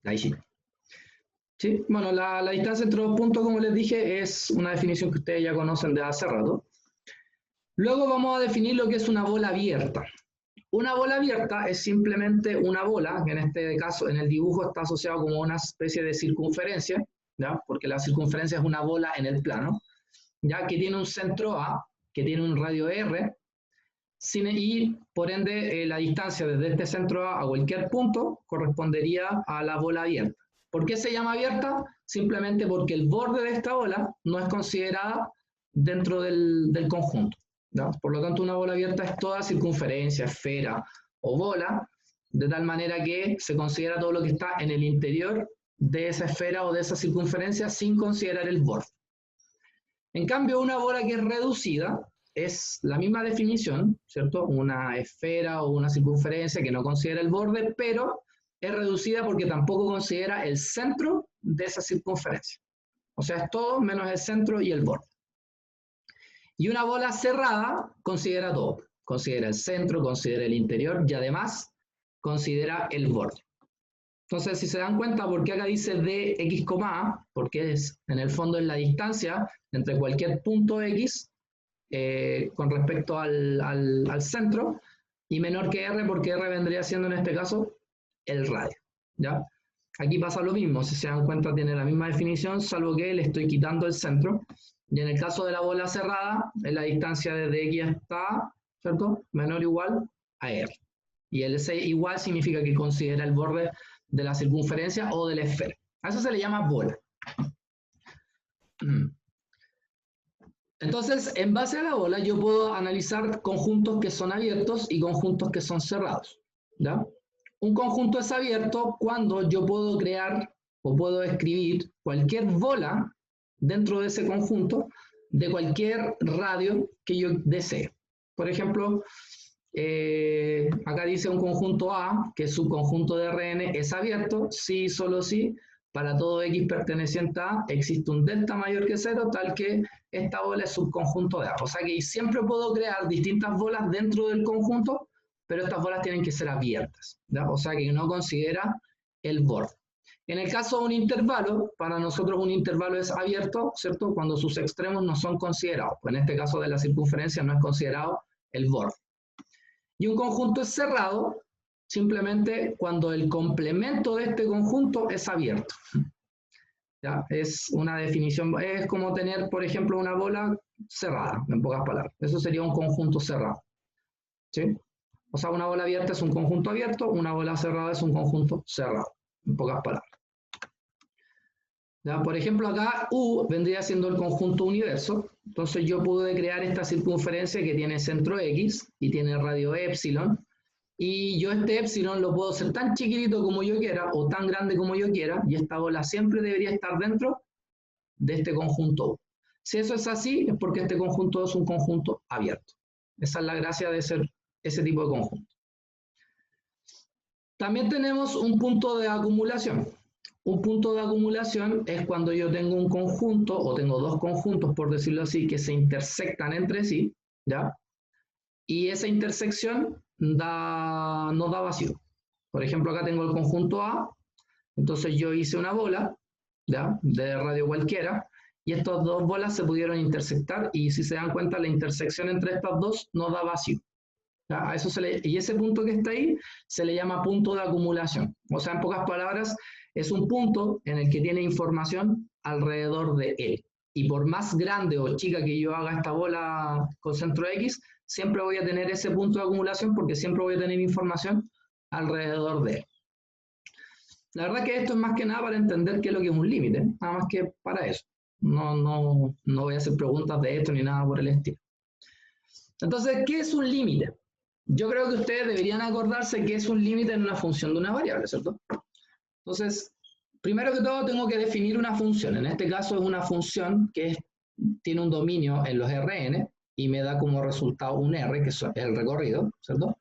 Ahí sí. Sí, bueno, la distancia entre dos puntos, como les dije, es una definición que ustedes ya conocen de hace rato. Luego vamos a definir lo que es una bola abierta. Una bola abierta es simplemente una bola, que en este caso, en el dibujo está asociado como una especie de circunferencia, ¿ya? Porque la circunferencia es una bola en el plano, ya que tiene un centro A, que tiene un radio R, y por ende la distancia desde este centro A cualquier punto correspondería a la bola abierta. ¿Por qué se llama abierta? Simplemente porque el borde de esta bola no es considerada dentro del conjunto, ¿no? Por lo tanto, una bola abierta es toda circunferencia, esfera o bola, de tal manera que se considera todo lo que está en el interior de esa esfera o de esa circunferencia sin considerar el borde. En cambio, una bola que es reducida es la misma definición, ¿cierto? Una esfera o una circunferencia que no considera el borde, pero es reducida porque tampoco considera el centro de esa circunferencia. O sea, es todo menos el centro y el borde. Y una bola cerrada considera todo. Considera el centro, considera el interior y además considera el borde. Entonces, si se dan cuenta, ¿por qué acá dice dx, A? Porque en el fondo es la distancia entre cualquier punto x con respecto al centro, y menor que r, porque r vendría siendo en este caso el radio, ¿ya? Aquí pasa lo mismo, si se dan cuenta tiene la misma definición, salvo que le estoy quitando el centro, y en el caso de la bola cerrada, es la distancia desde x hasta A, ¿cierto? Menor o igual a r. Y el S igual significa que considera el borde de la circunferencia o de la esfera. A eso se le llama bola. Entonces, en base a la bola, yo puedo analizar conjuntos que son abiertos y conjuntos que son cerrados, ¿ya? Un conjunto es abierto cuando yo puedo crear o puedo escribir cualquier bola dentro de ese conjunto de cualquier radio que yo desee. Por ejemplo, acá dice un conjunto A, que su conjunto de Rn es abierto, sí, solo sí, para todo x perteneciente a A existe un delta mayor que 0, tal que esta bola es subconjunto de A. O sea que siempre puedo crear distintas bolas dentro del conjunto, pero estas bolas tienen que ser abiertas, ¿ya? O sea que no considera el borde. En el caso de un intervalo, para nosotros un intervalo es abierto, ¿cierto? Cuando sus extremos no son considerados. Pues en este caso de la circunferencia no es considerado el borde. Y un conjunto es cerrado simplemente cuando el complemento de este conjunto es abierto. ¿Ya? Es una definición, es como tener, por ejemplo, una bola cerrada, en pocas palabras. Eso sería un conjunto cerrado. ¿Sí? O sea, una bola abierta es un conjunto abierto, una bola cerrada es un conjunto cerrado, en pocas palabras. ¿Ya? Por ejemplo, acá U vendría siendo el conjunto universo. Entonces yo pude crear esta circunferencia que tiene centro X y tiene radio epsilon. Y yo este epsilon lo puedo hacer tan chiquitito como yo quiera o tan grande como yo quiera, y esta bola siempre debería estar dentro de este conjunto U. Si eso es así, es porque este conjunto es un conjunto abierto. Esa es la gracia de ser ese tipo de conjunto. También tenemos un punto de acumulación. Un punto de acumulación es cuando yo tengo un conjunto, o tengo dos conjuntos, por decirlo así, que se intersectan entre sí, ¿ya? Y esa intersección no da vacío. Por ejemplo, acá tengo el conjunto A, entonces yo hice una bola, ¿ya? De radio cualquiera, y estas dos bolas se pudieron intersectar, y si se dan cuenta, la intersección entre estas dos no da vacío. ¿Ya? A eso y ese punto que está ahí se le llama punto de acumulación. O sea, en pocas palabras, es un punto en el que tiene información alrededor de él. Y por más grande o chica que yo haga esta bola con centro X, siempre voy a tener ese punto de acumulación porque siempre voy a tener información alrededor de él. La verdad que esto es más que nada para entender qué es lo que es un límite, nada más que para eso. No voy a hacer preguntas de esto ni nada por el estilo. Entonces, ¿qué es un límite? Yo creo que ustedes deberían acordarse que es un límite en una función de una variable, ¿cierto? Entonces, primero que todo tengo que definir una función. En este caso es una función que tiene un dominio en los Rn y me da como resultado un R, que es el recorrido, ¿cierto?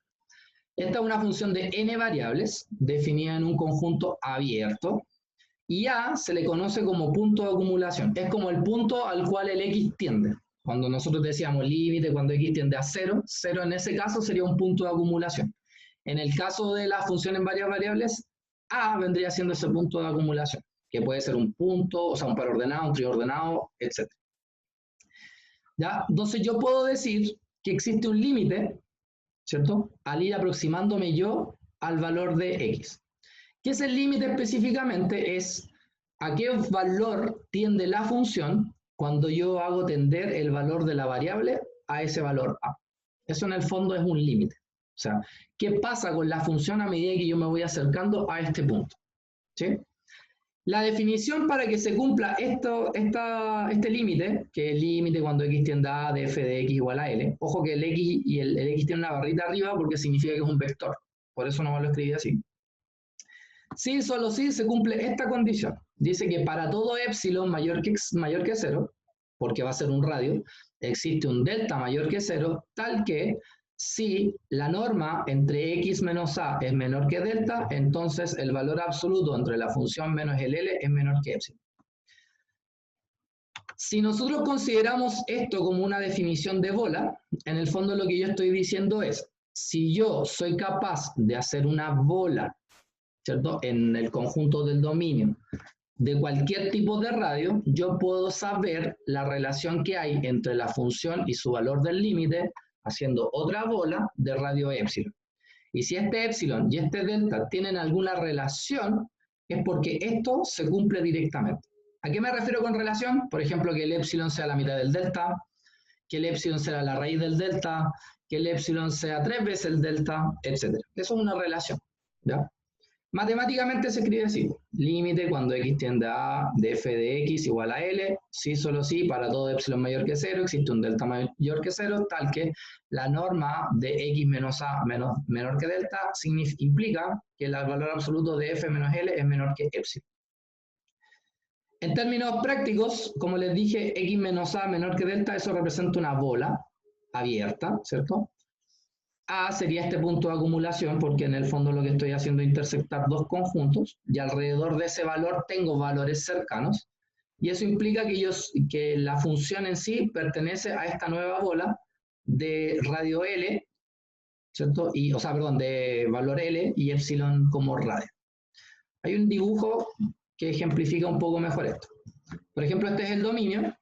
Esta es una función de n variables definida en un conjunto abierto y A se le conoce como punto de acumulación. Es como el punto al cual el X tiende. Cuando nosotros decíamos límite, cuando X tiende a 0, 0 en ese caso sería un punto de acumulación. En el caso de la función en varias variables, A vendría siendo ese punto de acumulación, que puede ser un punto, o sea, un par ordenado, un trío ordenado, etc. ¿Ya? Entonces yo puedo decir que existe un límite, ¿cierto? Al ir aproximándome yo al valor de X. ¿Qué es el límite específicamente? Es a qué valor tiende la función cuando yo hago tender el valor de la variable a ese valor A. Eso en el fondo es un límite. O sea, ¿qué pasa con la función a medida que yo me voy acercando a este punto? ¿Sí? La definición para que se cumpla este límite, que es el límite cuando x tiende a A de f de x igual a L, ojo que el x y el x tiene una barrita arriba porque significa que es un vector, por eso no me lo escribí así. Si solo si se cumple esta condición, dice que para todo epsilon mayor que 0, porque va a ser un radio, existe un delta mayor que 0, tal que si la norma entre x menos a es menor que delta, entonces el valor absoluto entre la función menos el L es menor que epsilon. Si nosotros consideramos esto como una definición de bola, en el fondo lo que yo estoy diciendo es, si yo soy capaz de hacer una bola, ¿cierto?, en el conjunto del dominio de cualquier tipo de radio, yo puedo saber la relación que hay entre la función y su valor del límite haciendo otra bola de radio epsilon. Y si este epsilon y este delta tienen alguna relación, es porque esto se cumple directamente. ¿A qué me refiero con relación? Por ejemplo, que el epsilon sea la mitad del delta, que el epsilon sea la raíz del delta, que el epsilon sea 3 veces el delta, etc. Eso es una relación, ¿ya? Matemáticamente se escribe así: límite cuando x tiende a A de f de x igual a L, si solo si para todo epsilon mayor que 0 existe un delta mayor que 0, tal que la norma de x menos a menor que delta implica que el valor absoluto de f menos L es menor que epsilon. En términos prácticos, como les dije, x menos a menor que delta, eso representa una bola abierta, ¿cierto? A sería este punto de acumulación, porque en el fondo lo que estoy haciendo es intersectar dos conjuntos, y alrededor de ese valor tengo valores cercanos, y eso implica que la función en sí pertenece a esta nueva bola de radio L, ¿cierto? De valor L y epsilon como radio. Hay un dibujo que ejemplifica un poco mejor esto. Por ejemplo, este es el dominio,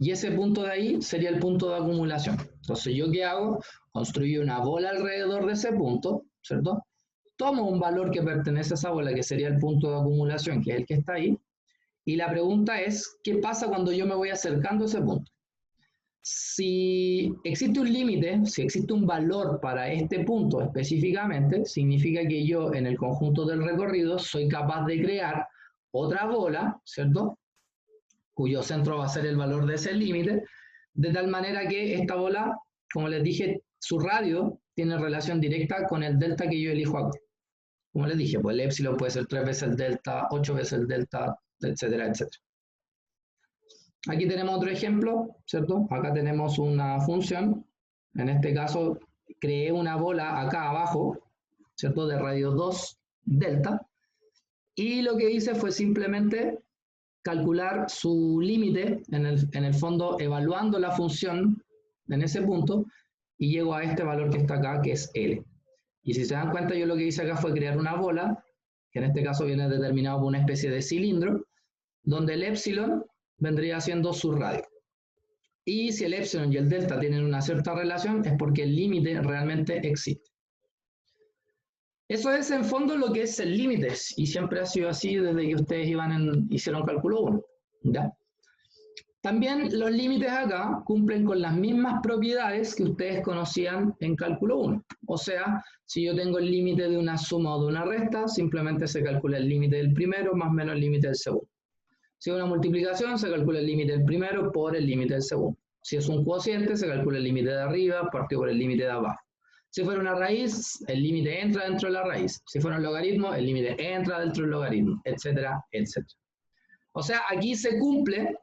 y ese punto de ahí sería el punto de acumulación. Entonces, ¿yo qué hago? Construyo una bola alrededor de ese punto, ¿cierto? Tomo un valor que pertenece a esa bola, que sería el punto de acumulación, que es el que está ahí, y la pregunta es, ¿qué pasa cuando yo me voy acercando a ese punto? Si existe un límite, si existe un valor para este punto específicamente, significa que yo en el conjunto del recorrido soy capaz de crear otra bola, ¿cierto?, cuyo centro va a ser el valor de ese límite, de tal manera que esta bola, como les dije, su radio tiene relación directa con el delta que yo elijo aquí. Como les dije, pues el epsilon puede ser 3 veces el delta, 8 veces el delta, etcétera, etcétera. Aquí tenemos otro ejemplo, ¿cierto? Acá tenemos una función, en este caso creé una bola acá abajo, ¿cierto?, de radio 2 delta, y lo que hice fue simplemente calcular su límite, en el fondo evaluando la función en ese punto, y llego a este valor que está acá, que es L. Y si se dan cuenta, yo lo que hice acá fue crear una bola, que en este caso viene determinado por una especie de cilindro, donde el epsilon vendría siendo su radio. Y si el epsilon y el delta tienen una cierta relación, es porque el límite realmente existe. Eso es en fondo lo que es el límite, y siempre ha sido así desde que ustedes hicieron cálculo 1. ¿Ya? También los límites acá cumplen con las mismas propiedades que ustedes conocían en cálculo 1. O sea, si yo tengo el límite de una suma o de una resta, simplemente se calcula el límite del primero más menos el límite del segundo. Si es una multiplicación, se calcula el límite del primero por el límite del segundo. Si es un cociente, se calcula el límite de arriba partido por el límite de abajo. Si fuera una raíz, el límite entra dentro de la raíz. Si fuera un logaritmo, el límite entra dentro del logaritmo, etcétera, etcétera. O sea, aquí se cumple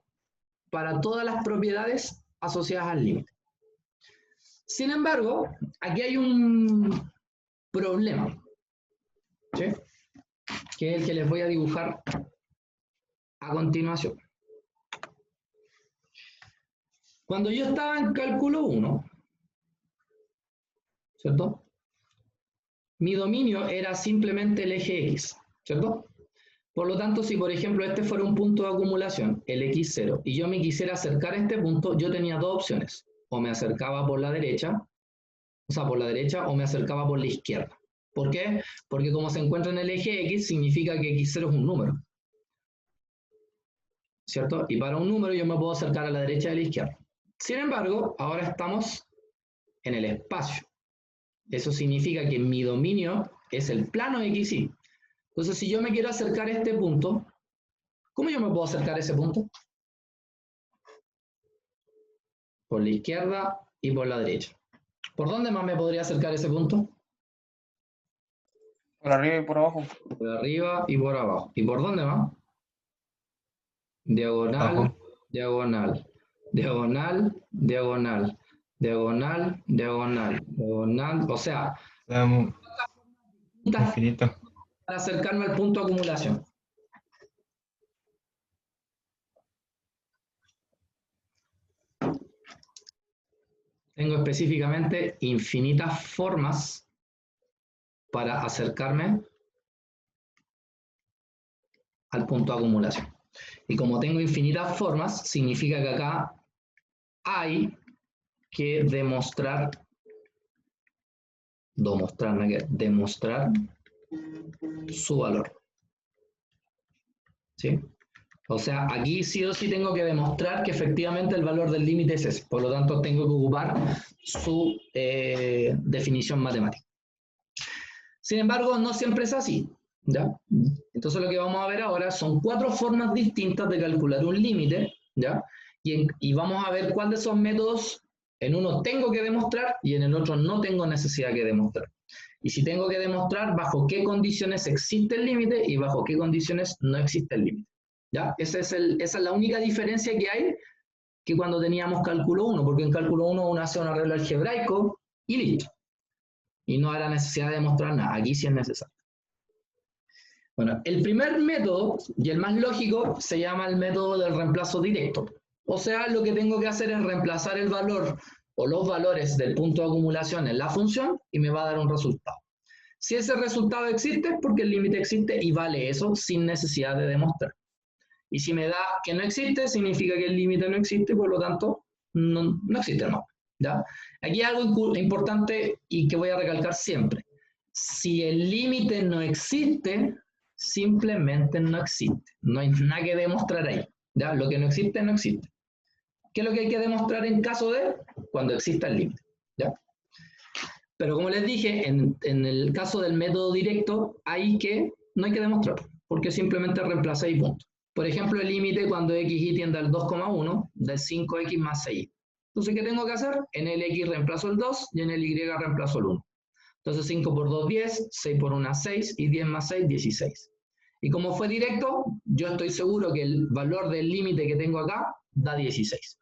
para todas las propiedades asociadas al límite. Sin embargo, aquí hay un problema, ¿sí?, que es el que les voy a dibujar a continuación. Cuando yo estaba en cálculo 1, ¿cierto?, mi dominio era simplemente el eje X. ¿cierto? Por lo tanto, si por ejemplo este fuera un punto de acumulación, el x0, y yo me quisiera acercar a este punto, yo tenía dos opciones. O me acercaba por la derecha, o me acercaba por la izquierda. ¿Por qué? Porque como se encuentra en el eje X, significa que x0 es un número. ¿Cierto? Y para un número yo me puedo acercar a la derecha y a la izquierda. Sin embargo, ahora estamos en el espacio. Eso significa que mi dominio es el plano XY. Entonces, si yo me quiero acercar a este punto, ¿cómo yo me puedo acercar a ese punto? Por la izquierda y por la derecha. ¿Por dónde más me podría acercar a ese punto? Por arriba y por abajo. Por arriba y por abajo. ¿Y por dónde más? Diagonal, Abajo. diagonal, diagonal, diagonal, diagonal, diagonal, diagonal. O sea, Infinito. para acercarme al punto de acumulación. Tengo específicamente infinitas formas para acercarme al punto de acumulación. Y como tengo infinitas formas, significa que acá hay que demostrar su valor. ¿Sí? O sea, aquí sí o sí tengo que demostrar que efectivamente el valor del límite es ese. Por lo tanto, tengo que ocupar su definición matemática. Sin embargo, no siempre es así. ¿Ya? Entonces lo que vamos a ver ahora son 4 formas distintas de calcular un límite, ¿ya? Y vamos a ver cuál de esos métodos en uno tengo que demostrar y en el otro no tengo necesidad de demostrar. Y si tengo que demostrar bajo qué condiciones existe el límite y bajo qué condiciones no existe el límite. ¿Ya? Esa es la única diferencia que hay que cuando teníamos cálculo 1, porque en cálculo 1 uno hace un arreglo algebraico y listo. Y no hay la necesidad de demostrar nada, aquí sí es necesario. Bueno, el primer método, y el más lógico, se llama el método del reemplazo directo. O sea, lo que tengo que hacer es reemplazar el valor o los valores del punto de acumulación en la función y me va a dar un resultado. Si ese resultado existe, es porque el límite existe y vale eso sin necesidad de demostrar. Y si me da que no existe, significa que el límite no existe, por lo tanto, no existe, no. ¿Ya? Aquí hay algo importante y que voy a recalcar siempre. Si el límite no existe, simplemente no existe. No hay nada que demostrar ahí. ¿Ya? Lo que no existe, no existe. ¿Qué es lo que hay que demostrar en caso de cuando exista el límite? ¿Ya? Pero como les dije, en el caso del método directo, no hay que demostrar, porque simplemente reemplaza y punto. Por ejemplo, el límite cuando xy tiende al 2,1 del 5x más 6. Entonces, ¿qué tengo que hacer? En el x reemplazo el 2 y en el y reemplazo el 1. Entonces 5 por 2, 10, 6 por 1, 6 y 10 más 6, 16. Y como fue directo, yo estoy seguro que el valor del límite que tengo acá da 16.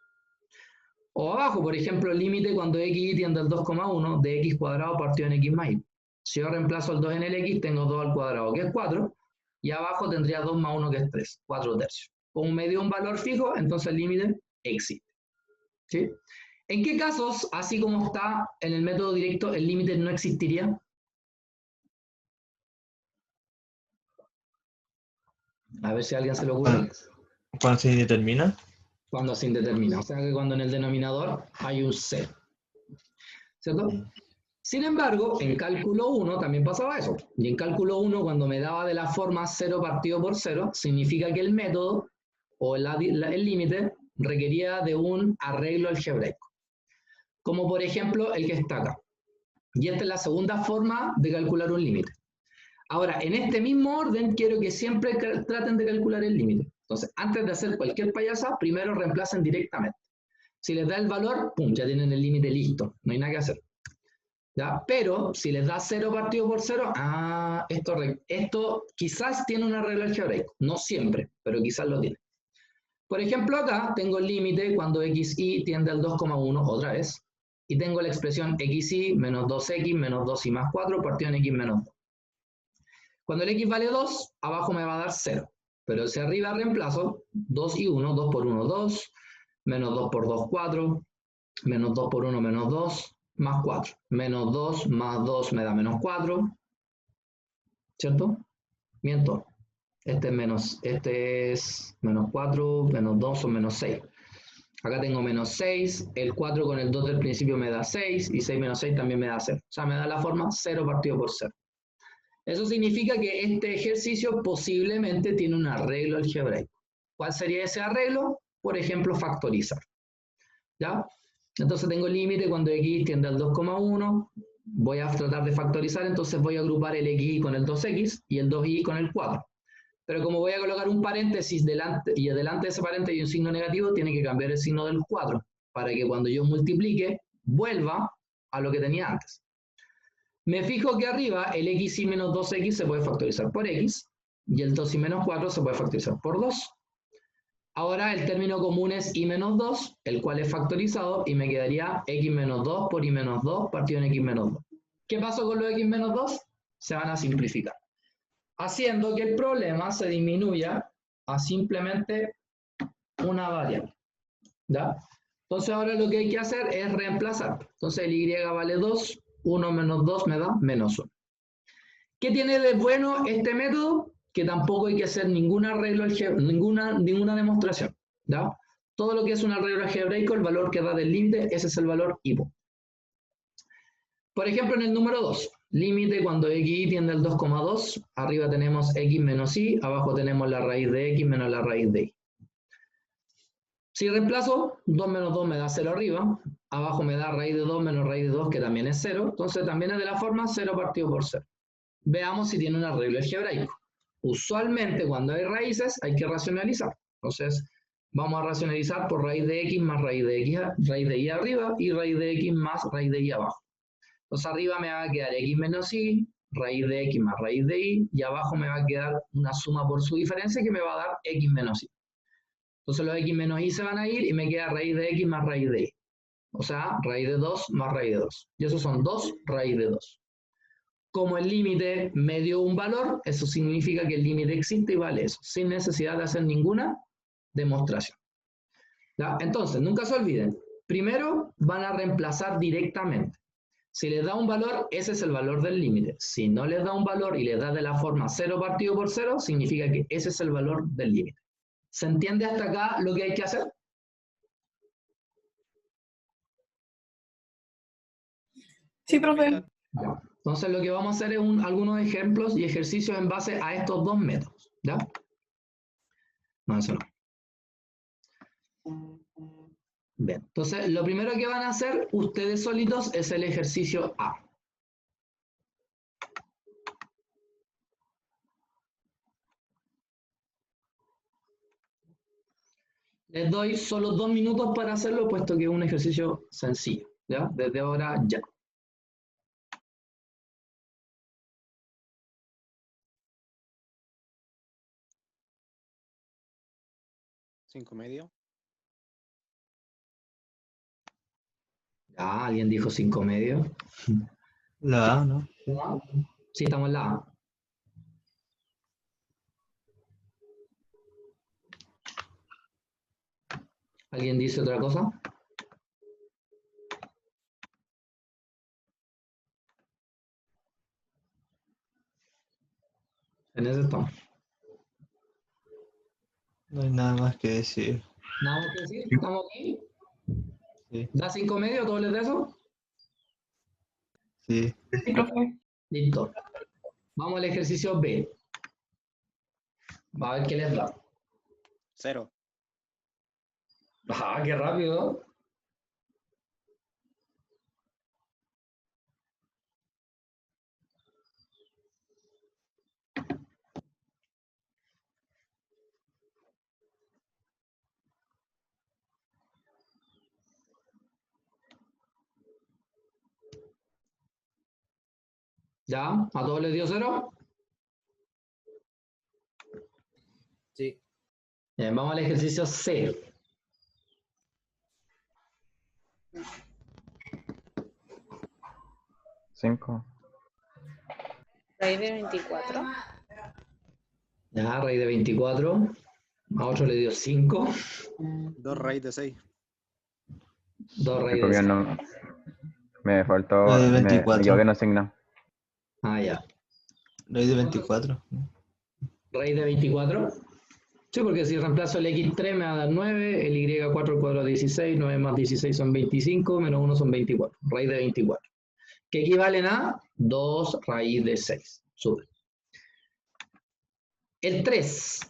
O abajo, por ejemplo, el límite cuando x tiende al 2,1 de x cuadrado partido en x más y. Si yo reemplazo el 2 en el x, tengo 2 al cuadrado, que es 4, y abajo tendría 2 más 1, que es 3, 4 tercios. Como me dio un valor fijo, entonces el límite existe. ¿Sí? ¿En qué casos, así como está en el método directo, el límite no existiría? A ver si a alguien se le ocurre. ¿Cuándo se determina? Cuando se indetermina. O sea que cuando en el denominador hay un cero. ¿Cierto? Sin embargo, en cálculo 1 también pasaba eso. Y en cálculo 1, cuando me daba de la forma 0 partido por 0, significa que el método o el límite requería de un arreglo algebraico. Como por ejemplo el que está acá. Y esta es la segunda forma de calcular un límite. Ahora, en este mismo orden, quiero que siempre traten de calcular el límite. Entonces, antes de hacer cualquier payasa, primero reemplacen directamente. Si les da el valor, pum, ya tienen el límite listo. No hay nada que hacer. ¿Ya? Pero si les da 0 partido por 0, esto quizás tiene una regla algebraica. No siempre, pero quizás lo tiene. Por ejemplo, acá tengo el límite cuando xy tiende al 2,1 otra vez. Y tengo la expresión xy menos 2x menos 2y más 4 partido en x menos 2. Cuando el x vale 2, abajo me va a dar 0. Pero si arriba reemplazo 2 y 1, 2 por 1, 2, menos 2 por 2, 4, menos 2 por 1, menos 2, más 4. Menos 2 más 2 me da menos 4, ¿cierto? Miento. Este es menos 4, menos 2 son menos 6. Acá tengo menos 6, el 4 con el 2 del principio me da 6, y 6 menos 6 también me da 0. O sea, me da la forma 0 partido por 0. Eso significa que este ejercicio posiblemente tiene un arreglo algebraico. ¿Cuál sería ese arreglo? Por ejemplo, factorizar. ¿Ya? Entonces tengo el límite cuando x tiende al 2,1. Voy a tratar de factorizar, entonces voy a agrupar el xy con el 2x y el 2y con el 4. Pero como voy a colocar un paréntesis delante, y delante de ese paréntesis hay un signo negativo, tiene que cambiar el signo del 4, para que cuando yo multiplique, vuelva a lo que tenía antes. Me fijo que arriba el xy menos 2x se puede factorizar por x, y el 2y menos 4 se puede factorizar por 2. Ahora el término común es y menos 2, el cual es factorizado, y me quedaría x menos 2 por y menos 2 partido en x menos 2. ¿Qué pasó con los x menos 2? Se van a simplificar, haciendo que el problema se disminuya a simplemente una variable. ¿Ya? Entonces ahora lo que hay que hacer es reemplazar. Entonces el y vale 2, 1 menos 2 me da menos 1. ¿Qué tiene de bueno este método? Que tampoco hay que hacer ningún arreglo, ninguna demostración. ¿Ya? Todo lo que es un arreglo algebraico, el valor que da del límite, ese es el valor hipo. Por ejemplo, en el número 2, límite cuando xy tiende al 2,2, arriba tenemos x menos y, abajo tenemos la raíz de x menos la raíz de y. Si reemplazo, 2 menos 2 me da 0 arriba, abajo me da raíz de 2 menos raíz de 2, que también es 0, entonces también es de la forma 0 partido por 0. Veamos si tiene un arreglo algebraico. Usualmente cuando hay raíces hay que racionalizar, entonces vamos a racionalizar por raíz de x más raíz de x, raíz de y arriba, y raíz de x más raíz de y abajo. Entonces arriba me va a quedar x menos y, raíz de x más raíz de y, y abajo me va a quedar una suma por su diferencia que me va a dar x menos y. Entonces los x menos y se van a ir y me queda raíz de x más raíz de y. O sea, raíz de 2 más raíz de 2. Y eso son 2 raíz de 2. Como el límite me dio un valor, eso significa que el límite existe y vale eso, sin necesidad de hacer ninguna demostración. ¿Ya? Entonces, nunca se olviden, primero van a reemplazar directamente. Si les da un valor, ese es el valor del límite. Si no les da un valor y les da de la forma 0 partido por 0, significa que ese es el valor del límite. ¿Se entiende hasta acá lo que hay que hacer? Sí, profe. Ya. Entonces lo que vamos a hacer es algunos ejemplos y ejercicios en base a estos dos métodos. ¿Ya? No, eso no. Bien, entonces lo primero que van a hacer ustedes solitos es el ejercicio A. Les doy solo 2 minutos para hacerlo, puesto que es un ejercicio sencillo. ¿Ya? Desde ahora ya. ¿Cinco medio? Ya, alguien dijo 5 medio. La A, ¿no? Sí, estamos en la A. ¿Alguien dice otra cosa? En ese estamos. No hay nada más que decir. ¿Nada más que decir? ¿Estamos aquí? Sí. ¿Da 5 medio? ¿Todos les de eso? Sí. Sí, profe. Listo. Vamos al ejercicio B. Va a ver qué les da. 0. Ah, qué rápido. ¿Ya? ¿A todos les dio 0? Sí. Bien, vamos al ejercicio C. Cinco. Raíz de 24. Ya, raíz de 24. A otro le dio 5. 2 raíz de 6. 2 raíz Porque de 6. no, me faltó, Raíz de me 24. equivoqué en el signo. Ah, ya. Raíz de 24. Raíz de 24. Sí, porque si reemplazo el x3 me va a dar 9, el y4 al cuadrado 16, 9 más 16 son 25, menos 1 son 24. Raíz de 24. Que equivalen a 2 raíz de 6. Sube. El 3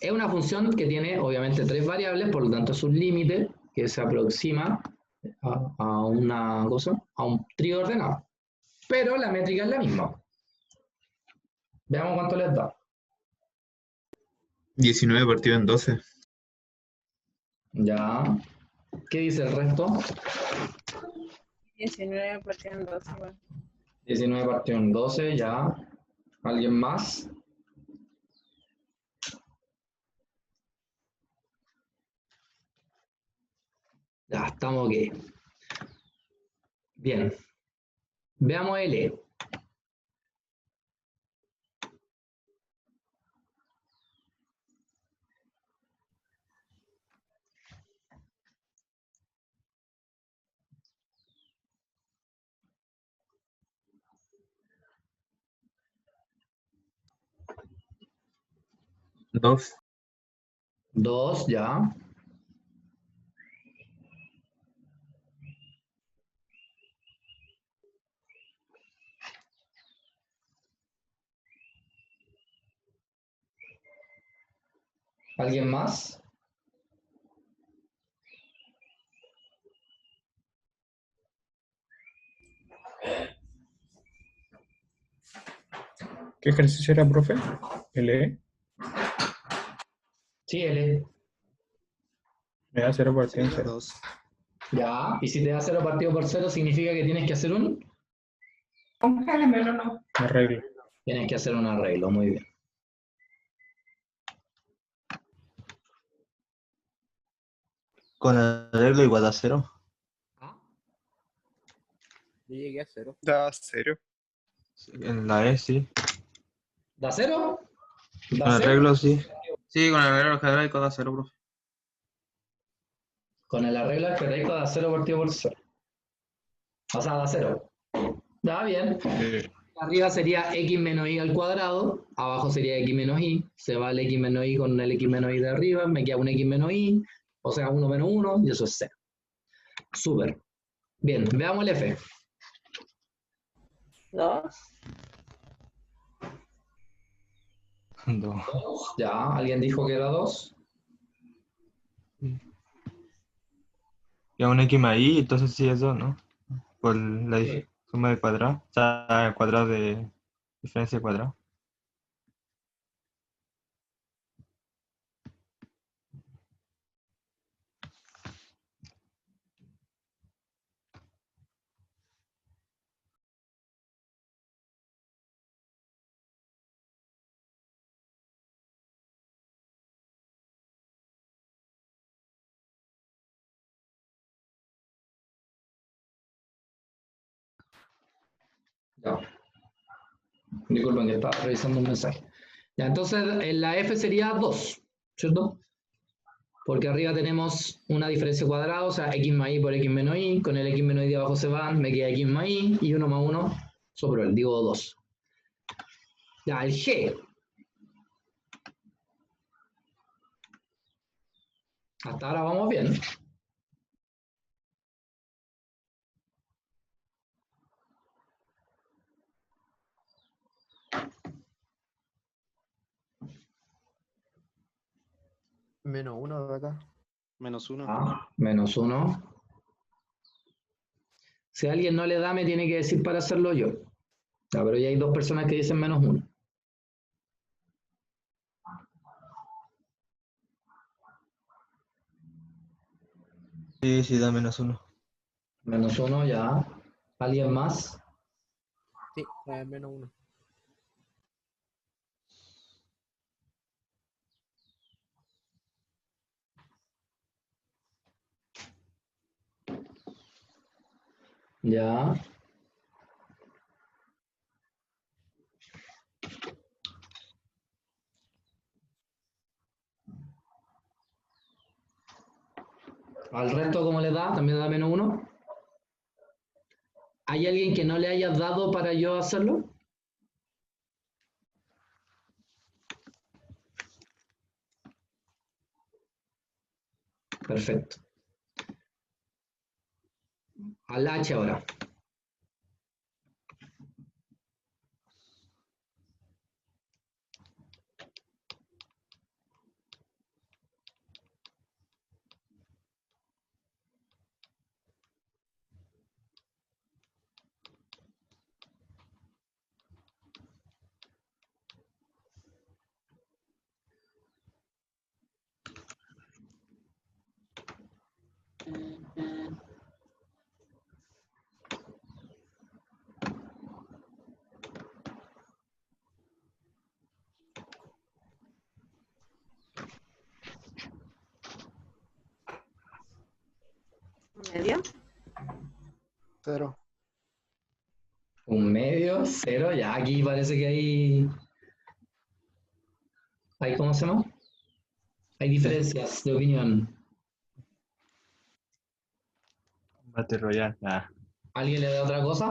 es una función que tiene obviamente 3 variables, por lo tanto es un límite que se aproxima a una cosa, a un trío ordenado. Pero la métrica es la misma. Veamos cuánto les da. 19 partido en 12. Ya. ¿Qué dice el resto? 19 partido en 12. Igual. 19 partido en 12, ya. ¿Alguien más? Ya, estamos ok. Bien. Veamos L. Dos. 2, ya. ¿Alguien más? ¿Qué ejercicio era, profe? ¿LE? Sí, L. Me da 0 partido en Sería 0. 2. Ya. Y si te da 0 partido por 0, significa que tienes que hacer un... Congélamelo, no. Me arreglo. Tienes que hacer un arreglo, muy bien. Con el arreglo igual a 0. ¿Ah? Yo llegué a 0. Da 0. En la E, sí. ¿Da 0? Con ¿Da 0? arreglo, sí. Sí, con el arreglo algebraico da 0, profe. Con el arreglo algebraico da 0 partido por 0. O sea, da 0. Da bien. Arriba sería x menos y al cuadrado, abajo sería x menos y, se va el x menos y con el x menos y de arriba, me queda un x menos y, o sea 1 menos 1, y eso es 0. Súper. Bien, veamos el F. 2. 2. Ya, alguien dijo que era 2. Y a un X más Y, entonces sí es 2, ¿no? Por la suma de cuadrado. O sea, el cuadrado de diferencia de cuadrado. Ya. Disculpen que estaba revisando un mensaje. Ya, entonces en la F sería 2, ¿cierto? Porque arriba tenemos una diferencia cuadrada, o sea, x más y por x menos y, con el x menos y de abajo se van, me queda x más y 1 más 1 sobre el, digo 2. Ya, el G. Hasta ahora vamos bien. Menos 1 de acá. Menos 1. Ah, menos 1. Si alguien no le da, me tiene que decir para hacerlo yo. Ya, pero ya hay 2 personas que dicen menos 1. Sí, sí, da menos 1. Menos 1, ya. ¿Alguien más? Sí, menos 1. Ya. Al resto, ¿cómo le da? ¿También da menos 1? ¿Hay alguien que no le hayas dado para yo hacerlo? Perfecto. Al H ahora. Medio. 0. Un medio, 0, ya aquí parece que hay, ¿cómo se llama? Hay diferencias de opinión. Battle Royale. Ah, ¿Alguien le da otra cosa?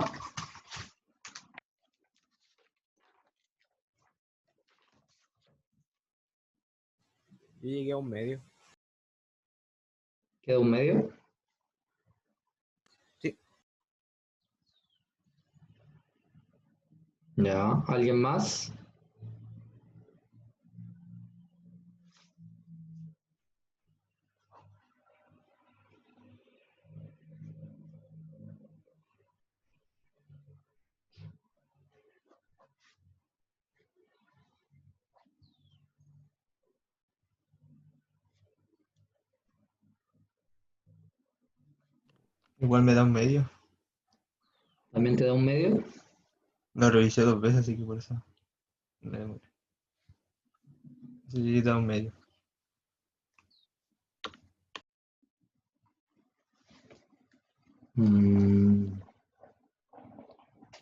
Yo llegué a un medio. ¿Queda un medio? Sí. Ya, ¿alguien más? igual me da un medio. ¿También te da un medio? Lo revisé 2 veces, así que por eso. Sí, da un medio. Mm,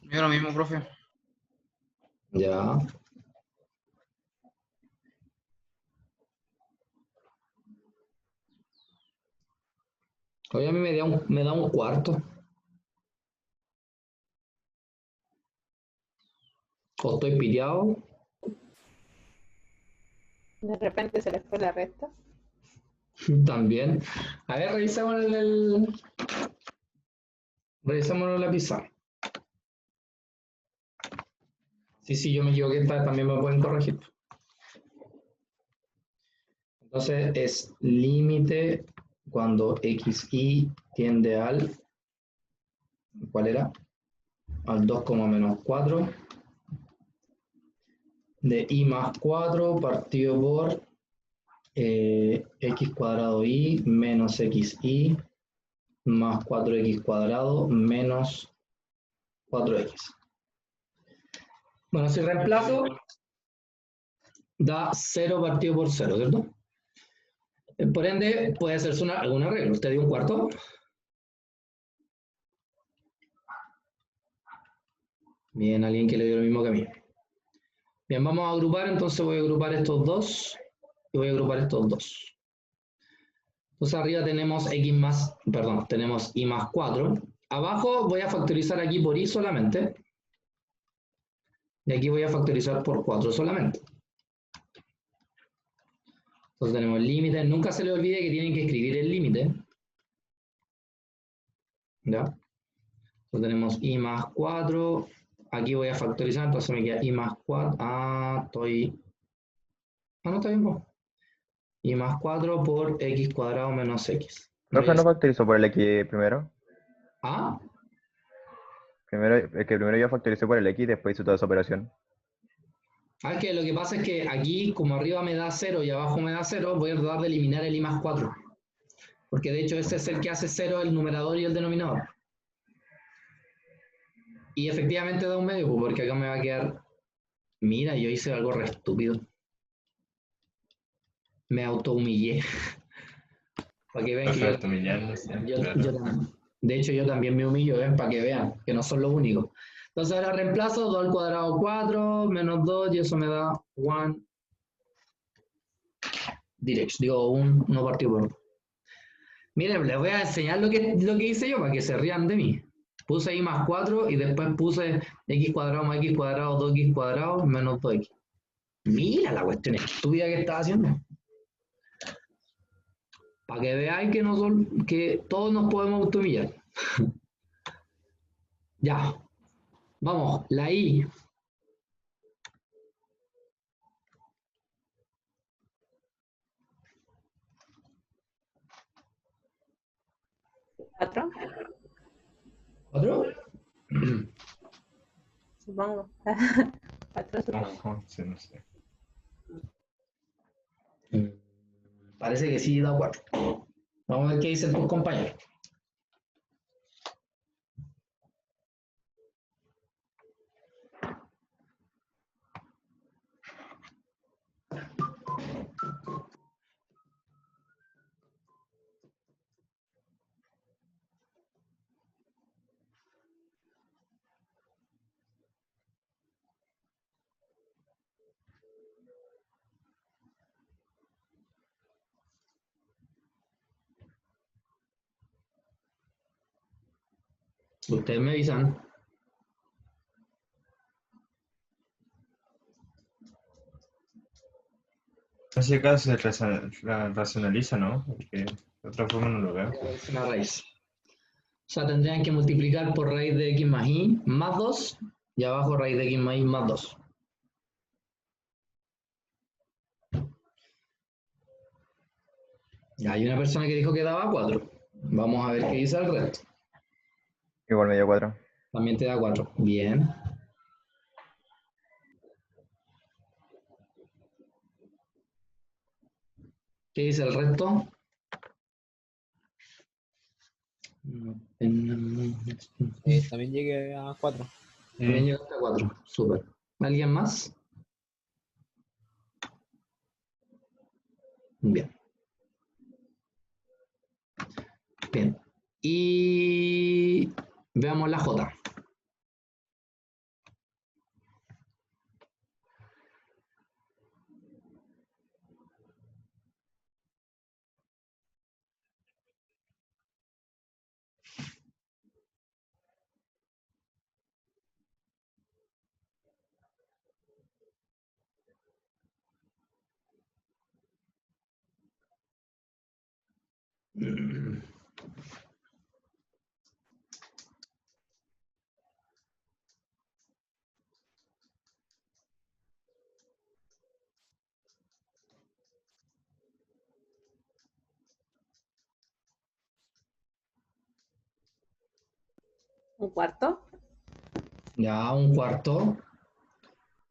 Yo lo mismo, profe. ya. Oye, a mí me da un cuarto. O estoy pillado. De repente se les fue la resta. También. A ver, revisémonos la pizarra. Sí, yo me equivoqué, también me pueden corregir. Entonces es límite cuando xy tiende al, ¿cuál era? Al 2, menos 4 de y más 4 partido por x cuadrado y menos xy más 4x cuadrado menos 4x. Bueno, si reemplazo, da 0 partido por 0, ¿cierto? Por ende, puede hacerse alguna regla. ¿Usted dio un cuarto? Bien, alguien que le dio lo mismo que a mí. Bien, vamos a agrupar, entonces voy a agrupar estos dos y voy a agrupar estos dos. Entonces arriba tenemos tenemos y más 4. Abajo voy a factorizar aquí por y solamente. Y aquí voy a factorizar por 4 solamente. Entonces tenemos el límite. Nunca se le olvide que tienen que escribir el límite. ¿Ya? Entonces tenemos y más 4. Aquí voy a factorizar, entonces me queda y más 4. No, está bien, pues. Y más 4 por x cuadrado menos x. Profe, ¿no factorizó por el X primero? ¿Ah? Primero yo factoricé por el X y después hice toda esa operación. Es que lo que pasa es que aquí, como arriba me da 0 y abajo me da 0, voy a tratar de eliminar el i más 4. Porque de hecho ese es el que hace 0 el numerador y el denominador. Y efectivamente da un medio, pues, porque acá me va a quedar... Mira, yo hice algo re estúpido. Me autohumillé. Para que vean que de hecho yo también me humillo, para que vean que no son los únicos. Entonces ahora reemplazo 2 al cuadrado 4 menos 2 y eso me da 1 direct. Digo, 1 partido por 1. Miren, les voy a enseñar lo que hice yo para que se rían de mí. Puse i más 4 y después puse x cuadrado más x cuadrado 2x cuadrado menos 2x. Mira la cuestión estúpida que estaba haciendo. Para que veáis que, que todos nos podemos automillar. Ya. Vamos, la I. ¿Cuatro? ¿Otro? Supongo. Cuatro, supongo. Ojo, sí, no sé. Parece que sí da 4. Vamos a ver qué dicen tus compañeros. Ustedes me avisan. Así acá se racionaliza, ¿no? Porque de otra forma no lo veo. Es una raíz. O sea, tendrían que multiplicar por raíz de x más y más 2 y abajo raíz de x más y más 2. Ya hay una persona que dijo que daba 4. Vamos a ver qué dice el resto. Igual me dio 4. También te da 4. Bien. ¿Qué dice el resto? También llegué a 4. También llegaste a 4. Súper. ¿Alguien más? Bien. Bien. Y veamos la J. ¿Un cuarto? Ya, un cuarto.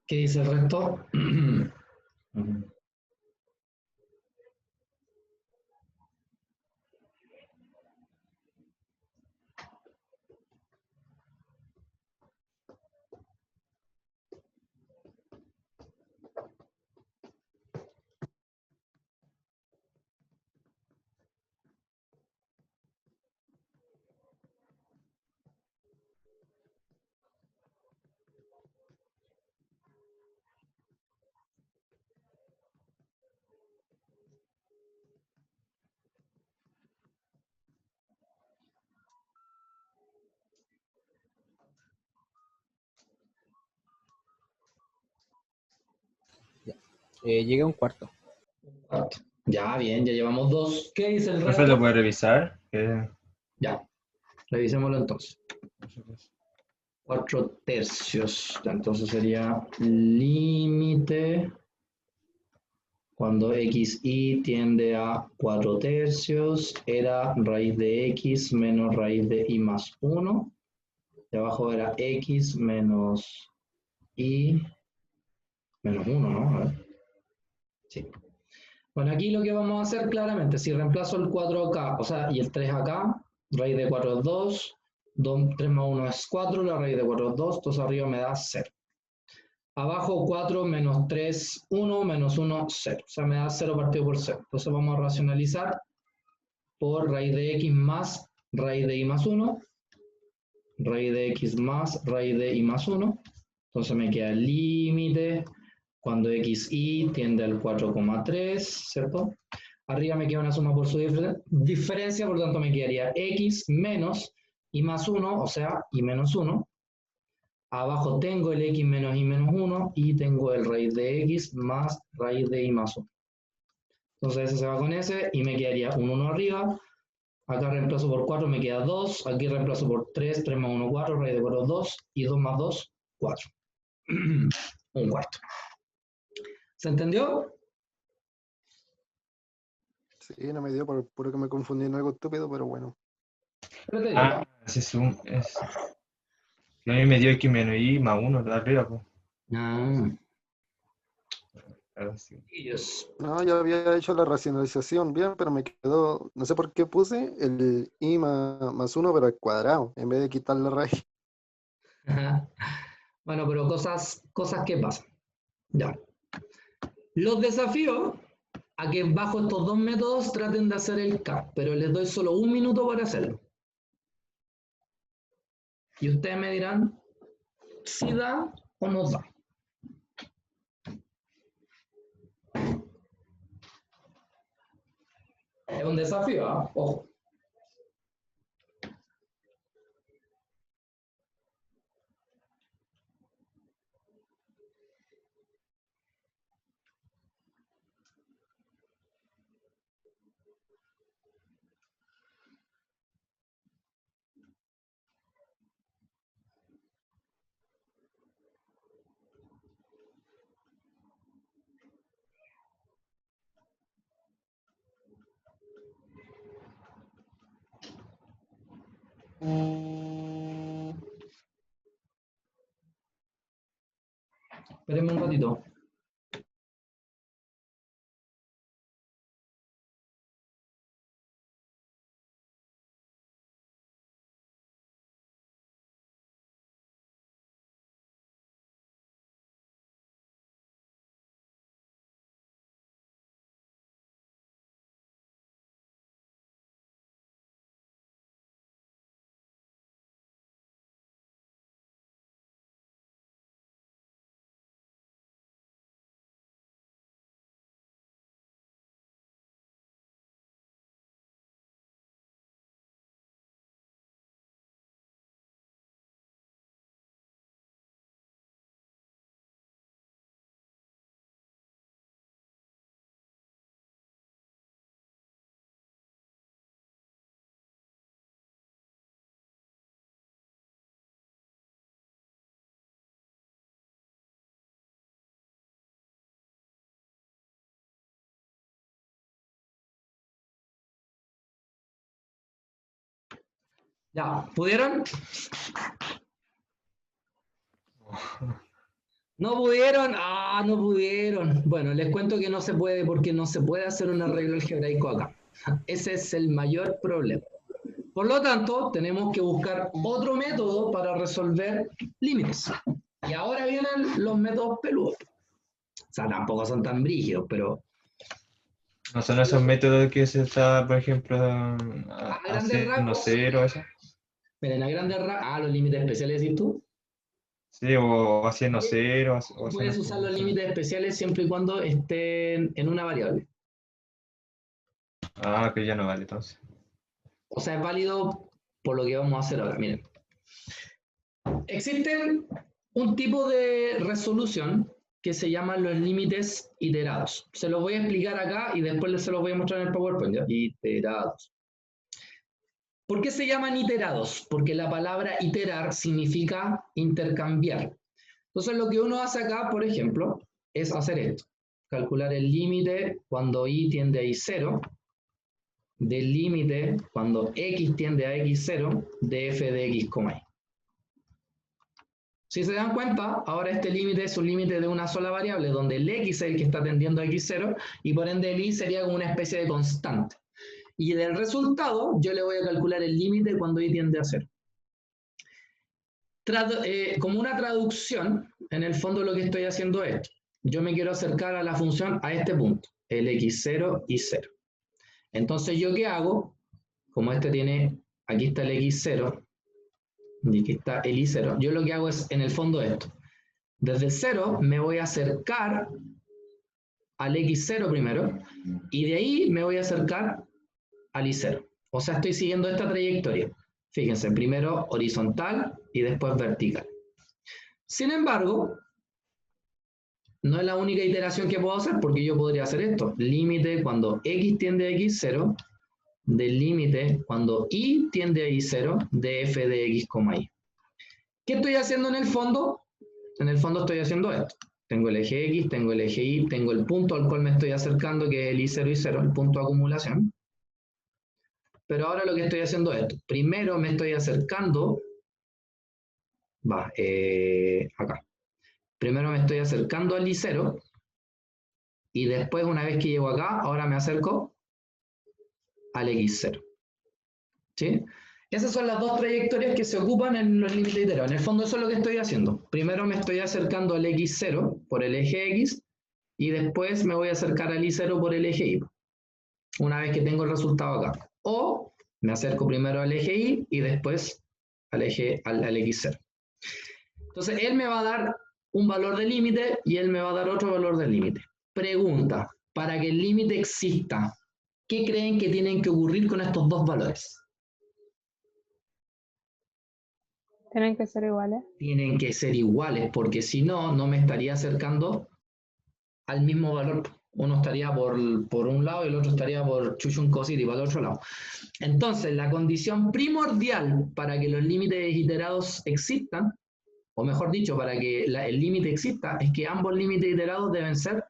¿Qué dice el resto? Llegué a un cuarto. Cuarto. Ya, bien, ya llevamos 2. ¿Qué dice el ¿Profe lo resto? puede revisar? Ya, revisémoslo entonces. 4 tercios. Entonces sería límite cuando xy tiende a 4 tercios era raíz de x menos raíz de y más 1. De abajo era x menos y menos 1, ¿no? A ver. Sí. Bueno, aquí lo que vamos a hacer claramente, si reemplazo el 4 acá, o sea, y el 3 acá, raíz de 4 es 2, 3 más 1 es 4, la raíz de 4 es 2, entonces arriba me da 0. Abajo 4 menos 3, 1, menos 1, 0. O sea, me da 0 partido por 0. Entonces vamos a racionalizar por raíz de x más raíz de y más 1, raíz de x más raíz de y más 1. Entonces me queda el límite cuando xy tiende al 4,3, ¿cierto? Arriba me queda una suma por su diferencia, por lo tanto me quedaría x menos y más 1, o sea, y menos 1. Abajo tengo el x menos y menos 1 y tengo el raíz de x más raíz de y más 1. Entonces ese se va con ese y me quedaría un 1 arriba. Acá reemplazo por 4, me queda 2. Aquí reemplazo por 3, 3 más 1, 4, raíz de 4, 2. Y 2 más 2, 4. Un cuarto. ¿Se entendió? Sí, no me dio por puro que me confundí en algo estúpido, pero bueno. Pero te digo, Ah, ese es un. A mí me dio X menos Y más 1 de arriba, pues. ah, Ahora sí. ellos. No, yo había hecho la racionalización bien, pero me quedó, no sé por qué puse el I más 1, pero al cuadrado, en vez de quitar la raíz. Ajá. Bueno, pero cosas que pasan. Ya. Los desafío a que bajo estos dos métodos traten de hacer el CAP, pero les doy solo un minuto para hacerlo. Y ustedes me dirán si da o no da. Es un desafío, ¿ah? Ojo. Espérenme un ratito. Ya, ¿pudieron? ¿No pudieron? Ah, no pudieron. Bueno, les cuento que no se puede porque no se puede hacer un arreglo algebraico acá. Ese es el mayor problema. Por lo tanto, tenemos que buscar otro método para resolver límites. Y ahora vienen los métodos peludos. O sea, tampoco son tan brígidos, pero No son esos métodos que se está, por ejemplo, a grandes haciendo rasgos, cero, eso. miren, a grandes rasgos, los límites especiales, ¿decís tú? Sí, o haciendo cero, o Puedes haciendo usar los límites especiales siempre y cuando estén en una variable. Ah, que ya no vale entonces. O sea, es válido por lo que vamos a hacer ahora. Miren, existen un tipo de resolución que se llaman los límites iterados. Se los voy a explicar acá y después se los voy a mostrar en el PowerPoint. ¿Ya? Iterados. ¿Por qué se llaman iterados? Porque la palabra iterar significa intercambiar. Entonces lo que uno hace acá, por ejemplo, es hacer esto. Calcular el límite cuando y tiende a y0, del límite cuando x tiende a x0, de f de x, y. Si se dan cuenta, ahora este límite es un límite de una sola variable, donde el x es el que está tendiendo a x0, y por ende el y sería como una especie de constante. Y del resultado, yo le voy a calcular el límite cuando y tiende a 0. Como una traducción, en el fondo lo que estoy haciendo es, yo me quiero acercar a la función a este punto, el x0 y 0. Entonces, ¿yo qué hago? Como este tiene, aquí está el x0, y aquí está el y0, yo lo que hago es, en el fondo, esto. Desde 0 me voy a acercar al x0 primero, y de ahí me voy a acercar al y0. O sea, estoy siguiendo esta trayectoria. Fíjense, primero horizontal y después vertical. Sin embargo, no es la única iteración que puedo hacer, porque yo podría hacer esto. Límite cuando x tiende a x0, del límite cuando y tiende a y0, de f de x, y. ¿Qué estoy haciendo en el fondo? En el fondo estoy haciendo esto. Tengo el eje x, tengo el eje y, tengo el punto al cual me estoy acercando, que es el y0 y 0, el punto de acumulación. Pero ahora lo que estoy haciendo es esto. Primero me estoy acercando, acá. Primero me estoy acercando al I0, y después, una vez que llego acá, ahora me acerco al X0. ¿Sí? Esas son las dos trayectorias que se ocupan en los límites iterados. En el fondo eso es lo que estoy haciendo. Primero me estoy acercando al X0 por el eje X, y después me voy a acercar al I0 por el eje Y, una vez que tengo el resultado acá. O me acerco primero al eje Y y después al X0. Entonces él me va a dar un valor de límite y él me va a dar otro valor de límite. Pregunta, para que el límite exista, ¿qué creen que tienen que ocurrir con estos dos valores? Tienen que ser iguales. Tienen que ser iguales, porque si no, no me estaría acercando al mismo valor. Uno estaría por un lado y el otro estaría por chuchun cositi, para el otro lado. Entonces, la condición primordial para que los límites iterados existan, o mejor dicho, para que el límite exista, es que ambos límites iterados deben ser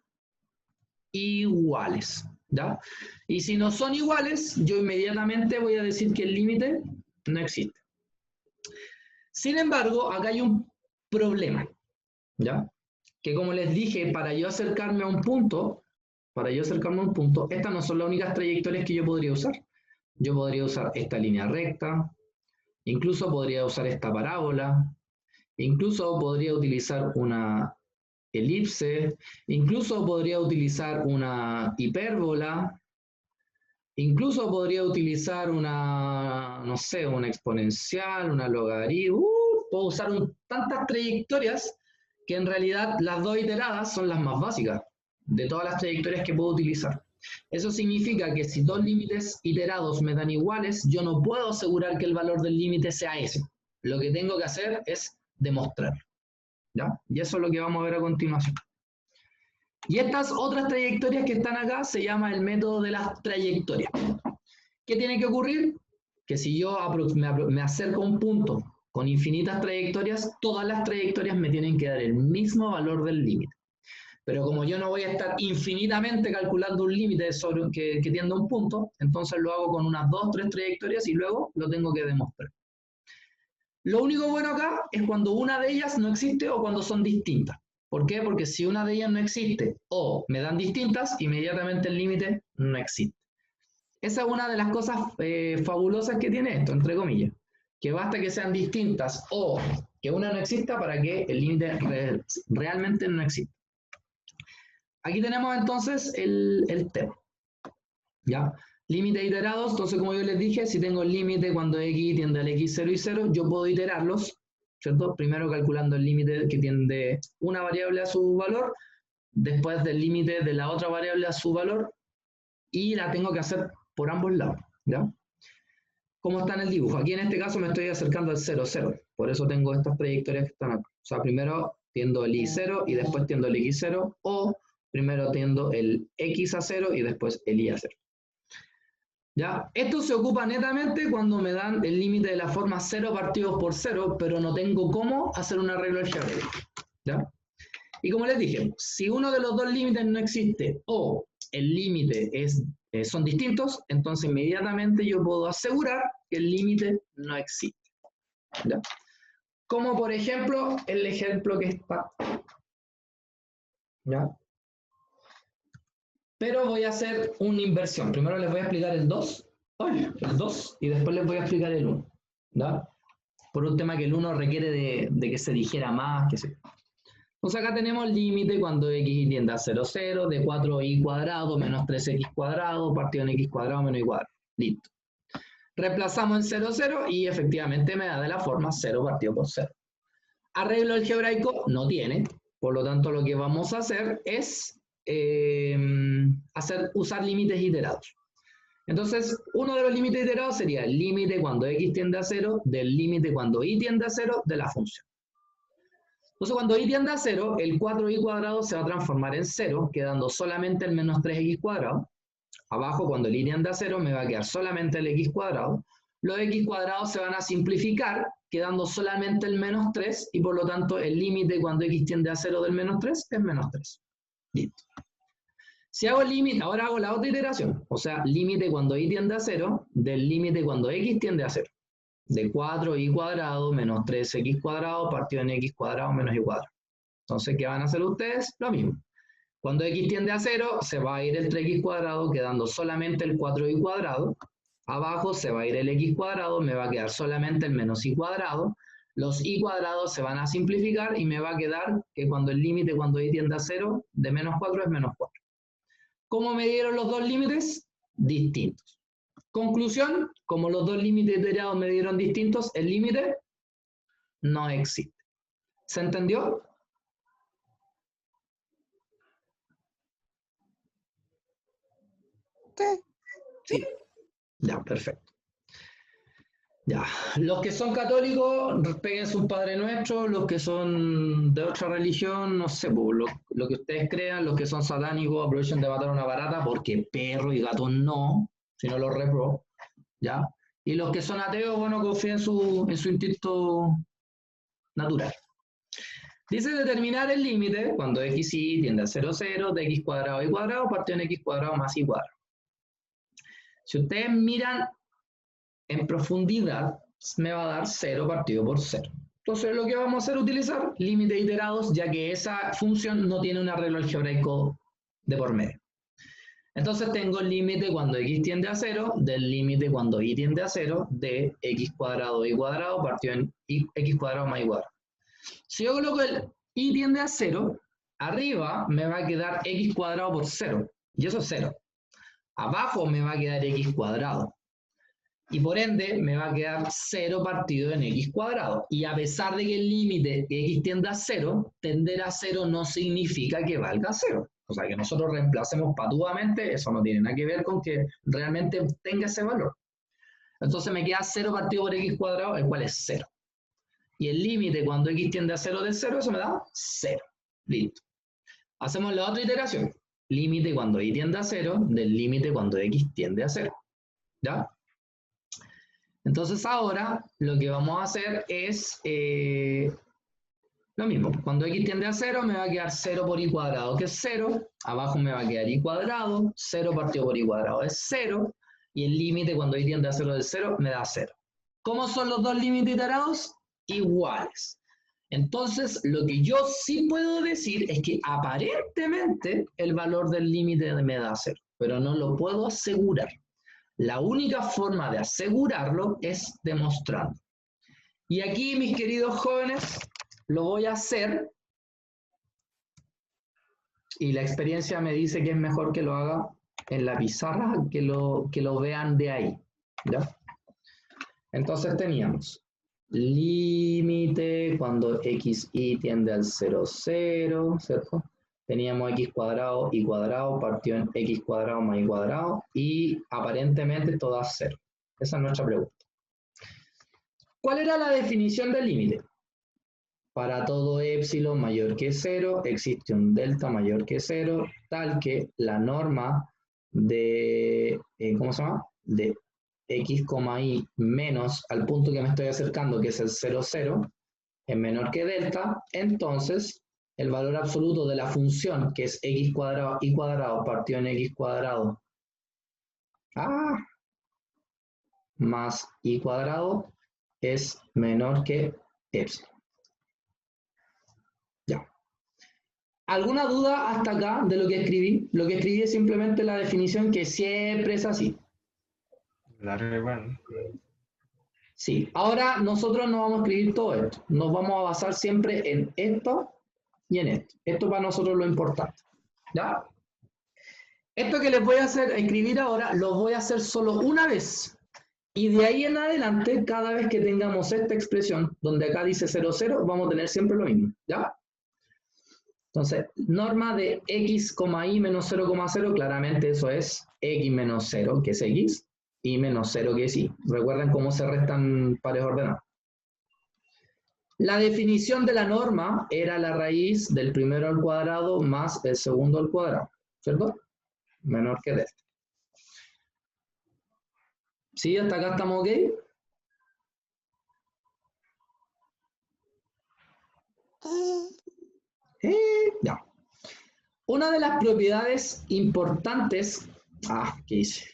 iguales, ¿ya? Y si no son iguales, yo inmediatamente voy a decir que el límite no existe. Sin embargo, acá hay un problema, ¿ya? Que como les dije, para yo acercarme a un punto, estas no son las únicas trayectorias que yo podría usar. Yo podría usar esta línea recta, incluso podría usar esta parábola, incluso podría utilizar una elipse, incluso podría utilizar una hipérbola, incluso podría utilizar una, no sé, una exponencial, una logaritmo. Puedo usar tantas trayectorias que en realidad las dos iteradas son las más básicas de todas las trayectorias que puedo utilizar. Eso significa que si dos límites iterados me dan iguales, yo no puedo asegurar que el valor del límite sea ese. Lo que tengo que hacer es demostrar, ¿ya? Y eso es lo que vamos a ver a continuación. Y estas otras trayectorias que están acá se llama el método de las trayectorias. ¿Qué tiene que ocurrir? Que si yo me acerco a un punto con infinitas trayectorias, todas las trayectorias me tienen que dar el mismo valor del límite. Pero como yo no voy a estar infinitamente calculando un límite que tiende a un punto, entonces lo hago con unas 2 o 3 trayectorias y luego lo tengo que demostrar. Lo único bueno acá es cuando una de ellas no existe o cuando son distintas. ¿Por qué? Porque si una de ellas no existe o me dan distintas, inmediatamente el límite no existe. Esa es una de las cosas fabulosas que tiene esto, entre comillas. Que basta que sean distintas o que una no exista para que el límite realmente no exista. Aquí tenemos entonces el tema. ¿Ya? Límites iterados, entonces como yo les dije, si tengo el límite cuando x tiende al x0 y 0, yo puedo iterarlos, ¿cierto? Primero calculando el límite que tiende una variable a su valor, después del límite de la otra variable a su valor, y la tengo que hacer por ambos lados, ¿ya? ¿Cómo está en el dibujo? Aquí en este caso me estoy acercando al 0, 0, por eso tengo estas trayectorias que están acá. O sea, primero tiendo el y0 y después tiendo el x0, o primero tiendo el x a 0 y después el y a 0. ¿Ya? Esto se ocupa netamente cuando me dan el límite de la forma 0 partidos por 0, pero no tengo cómo hacer un arreglo algebraico. ¿Ya? Y como les dije, si uno de los dos límites no existe o el límite son distintos, entonces inmediatamente yo puedo asegurar que el límite no existe. ¿Ya? Como por ejemplo el ejemplo que está. ¿Ya? Pero voy a hacer una inversión. Primero les voy a explicar el 2, y después les voy a explicar el 1. ¿Ya? Por un tema que el 1 requiere de que se dijera más, que se... Entonces acá tenemos el límite cuando x tiende a 0, 0, de 4y cuadrado menos 3x cuadrado partido en x cuadrado menos y cuadrado. Listo. Reemplazamos el 0, 0 y efectivamente me da de la forma 0 partido por 0. Arreglo algebraico no tiene, por lo tanto lo que vamos a hacer es usar límites iterados. Entonces, uno de los límites iterados sería el límite cuando x tiende a 0 del límite cuando y tiende a 0 de la función. Entonces, cuando y tiende a 0, el 4y cuadrado se va a transformar en 0, quedando solamente el menos 3x cuadrado. Abajo, cuando el y tiende a 0, me va a quedar solamente el x cuadrado. Los x cuadrados se van a simplificar, quedando solamente el menos 3, y por lo tanto el límite cuando x tiende a 0 del menos 3 es menos 3. Listo. Si hago el límite, ahora hago la otra iteración, o sea, límite cuando y tiende a 0 del límite cuando x tiende a 0. De 4y cuadrado menos 3x cuadrado partido en x cuadrado menos y cuadrado. Entonces, ¿qué van a hacer ustedes? Lo mismo. Cuando x tiende a 0, se va a ir el 3x cuadrado, quedando solamente el 4y cuadrado. Abajo se va a ir el x cuadrado, me va a quedar solamente el menos y cuadrado. Los y cuadrados se van a simplificar y me va a quedar que cuando el límite cuando y tiende a 0 de menos 4 es menos 4. ¿Cómo me dieron los dos límites? Distintos. Conclusión, como los dos límites iterados me dieron distintos, el límite no existe. ¿Se entendió? Sí. Ya, perfecto. Ya, los que son católicos, péguense un Padre Nuestro, los que son de otra religión, no sé, lo que ustedes crean, los que son satánicos, aprovechen de matar una barata, porque perro y gato no, si no los repro, ¿ya? Y los que son ateos, bueno, confíen en su instinto natural. Dice determinar el límite, cuando x y tiende a 0, 0, de x cuadrado y cuadrado, partido en x cuadrado más y cuadrado. Si ustedes miran en profundidad, me va a dar 0 partido por 0. Entonces lo que vamos a hacer es utilizar límites iterados, ya que esa función no tiene un arreglo algebraico de por medio. Entonces tengo el límite cuando x tiende a 0, del límite cuando y tiende a 0, de x cuadrado y cuadrado partido en x cuadrado más y cuadrado. Si yo coloco el y tiende a 0, arriba me va a quedar x cuadrado por 0, y eso es 0. Abajo me va a quedar x cuadrado. Y por ende me va a quedar 0 partido en x cuadrado. Y a pesar de que el límite de x tiende a 0, tender a 0 no significa que valga 0. O sea, que nosotros reemplacemos patudamente, eso no tiene nada que ver con que realmente tenga ese valor. Entonces me queda 0 partido por x cuadrado, el cual es 0. Y el límite cuando x tiende a 0 de 0, eso me da 0. Listo. Hacemos la otra iteración. Límite cuando y tiende a 0 del límite cuando x tiende a 0. ¿Ya? Entonces ahora lo que vamos a hacer es lo mismo. Cuando x tiende a 0 me va a quedar 0 por y cuadrado, que es 0. Abajo me va a quedar y cuadrado. 0 partido por y cuadrado es 0. Y el límite cuando y tiende a 0 del 0 me da 0. ¿Cómo son los dos límites iterados? Iguales. Entonces, lo que yo sí puedo decir es que aparentemente el valor del límite me da 0, pero no lo puedo asegurar. La única forma de asegurarlo es demostrando. Y aquí, mis queridos jóvenes, lo voy a hacer. Y la experiencia me dice que es mejor que lo haga en la pizarra, que lo vean de ahí. ¿Ya? Entonces teníamos límite cuando x y tiende al 0, 0, ¿cierto? Teníamos x cuadrado y cuadrado partido en x cuadrado más y cuadrado y aparentemente todo a 0. Esa es nuestra pregunta. ¿Cuál era la definición del límite? Para todo épsilon mayor que 0 existe un delta mayor que 0, tal que la norma de, ¿cómo se llama? De x, y menos al punto que me estoy acercando, que es el 0, 0, es menor que delta. Entonces, el valor absoluto de la función, que es x cuadrado y cuadrado partido en x cuadrado más y cuadrado, es menor que epsilon. Ya. ¿Alguna duda hasta acá de lo que escribí? Lo que escribí es simplemente la definición que siempre es así. Larga igual. Sí, ahora nosotros no vamos a escribir todo esto. Nos vamos a basar siempre en esto y en esto. Esto para nosotros es lo importante. ¿Ya? Esto que les voy a hacer escribir ahora, lo voy a hacer solo una vez. Y de ahí en adelante, cada vez que tengamos esta expresión, donde acá dice 0, 0, vamos a tener siempre lo mismo. ¿Ya? Entonces, norma de x, y menos 0,0, claramente eso es x menos 0, que es x, y menos 0, que es y. Recuerden cómo se restan pares ordenados. La definición de la norma era la raíz del primero al cuadrado más el segundo al cuadrado, ¿cierto? Menor que delta. ¿Sí? ¿Hasta acá estamos ok? Ya. Una de las propiedades importantes... ¿qué hice?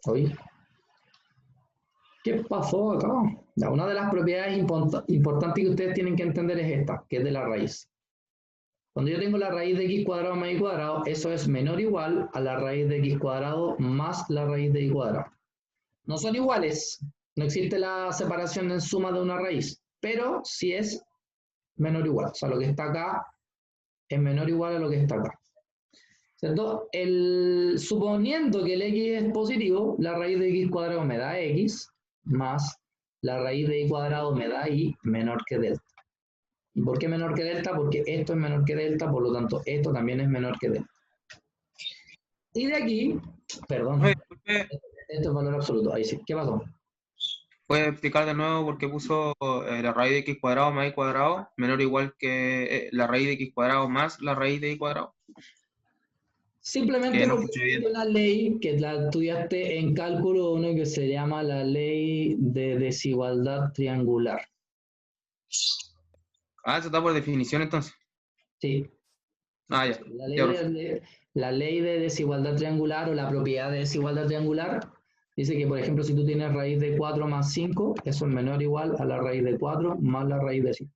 Oye, ¿qué pasó acá? Ya, una de las propiedades importantes que ustedes tienen que entender es esta, que es de la raíz. Cuando yo tengo la raíz de x cuadrado más y cuadrado, eso es menor o igual a la raíz de x cuadrado más la raíz de y cuadrado. No son iguales, no existe la separación en suma de una raíz, pero sí es menor o igual. O sea, lo que está acá es menor o igual a lo que está acá. ¿Cierto? Suponiendo que el x es positivo, la raíz de x cuadrado me da x, más la raíz de y cuadrado me da y menor que delta. ¿Y por qué menor que delta? Porque esto es menor que delta, por lo tanto esto también es menor que delta. Y de aquí, perdón, Oye, disculpe, esto es valor absoluto, ahí sí. ¿Qué pasó? ¿puede explicar de nuevo por qué puso la raíz de x cuadrado más y cuadrado menor o igual que la raíz de x cuadrado más la raíz de y cuadrado? Simplemente Que no porque escuché bien. hay una ley que la estudiaste en cálculo 1 que se llama la ley de desigualdad triangular. Eso está por definición entonces. Sí. Ya. La ley de desigualdad triangular o la propiedad de desigualdad triangular dice que, por ejemplo, si tú tienes raíz de 4 más 5, eso es menor o igual a la raíz de 4 más la raíz de 5.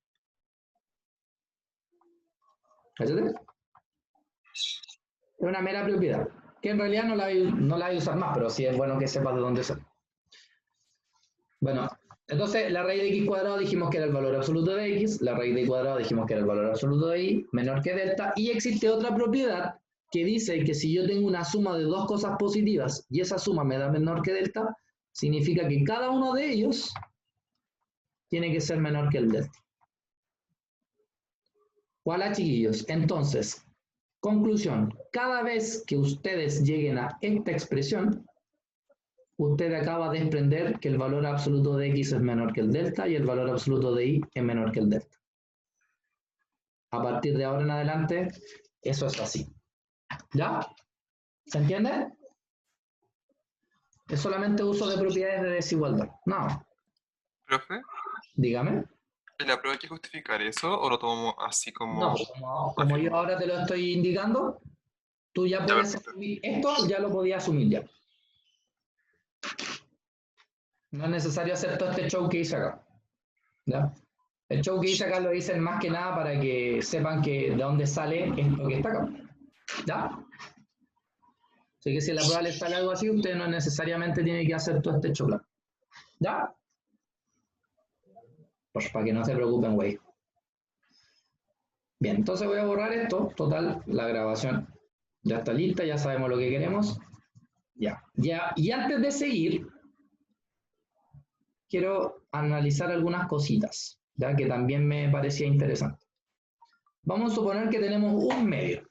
¿Cállate? Es una mera propiedad, que en realidad no la voy a usar más, pero sí es bueno que sepas de dónde sale. Bueno, entonces la raíz de x cuadrado dijimos que era el valor absoluto de x, la raíz de y cuadrado dijimos que era el valor absoluto de y, menor que delta, y existe otra propiedad que dice que si yo tengo una suma de dos cosas positivas y esa suma me da menor que delta, significa que cada uno de ellos tiene que ser menor que el delta. Voilà, chiquillos. Entonces, conclusión, cada vez que ustedes lleguen a esta expresión, usted acaba de desprender que el valor absoluto de x es menor que el delta y el valor absoluto de y es menor que el delta. A partir de ahora en adelante, eso es así. ¿Ya? ¿Se entiende? Es solamente uso de propiedades de desigualdad. No. Profe, Dígame. ¿en la prueba hay que justificar eso o lo tomamos así como... No, como yo ahora te lo estoy indicando, tú ya puedes asumir esto, ya lo podías asumir ya. No es necesario hacer todo este show que hice acá. ¿Ya? El show que hice acá lo hice más que nada para que sepan que de dónde sale esto que está acá. ¿Ya? Así que si a la prueba les sale algo así, usted no necesariamente tiene que hacer todo este show. ¿Ya? Pues para que no se preocupen, güey. Bien, entonces voy a borrar esto. Total, la grabación ya está lista, ya sabemos lo que queremos. Ya. Y antes de seguir, quiero analizar algunas cositas, ya que también me parecía interesante. Vamos a suponer que tenemos un medio,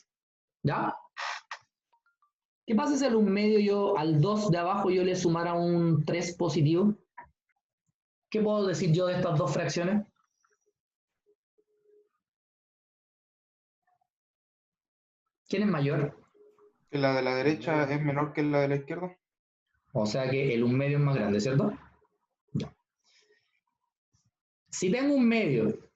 ¿ya? ¿Qué pasa si al un medio yo, al 2 de abajo, yo le sumara un 3 positivo? ¿Qué puedo decir yo de estas dos fracciones? ¿Quién es mayor? Que la de la derecha es menor que la de la izquierda. O sea que el un medio es más grande, ¿cierto? Ya. Si tengo un medio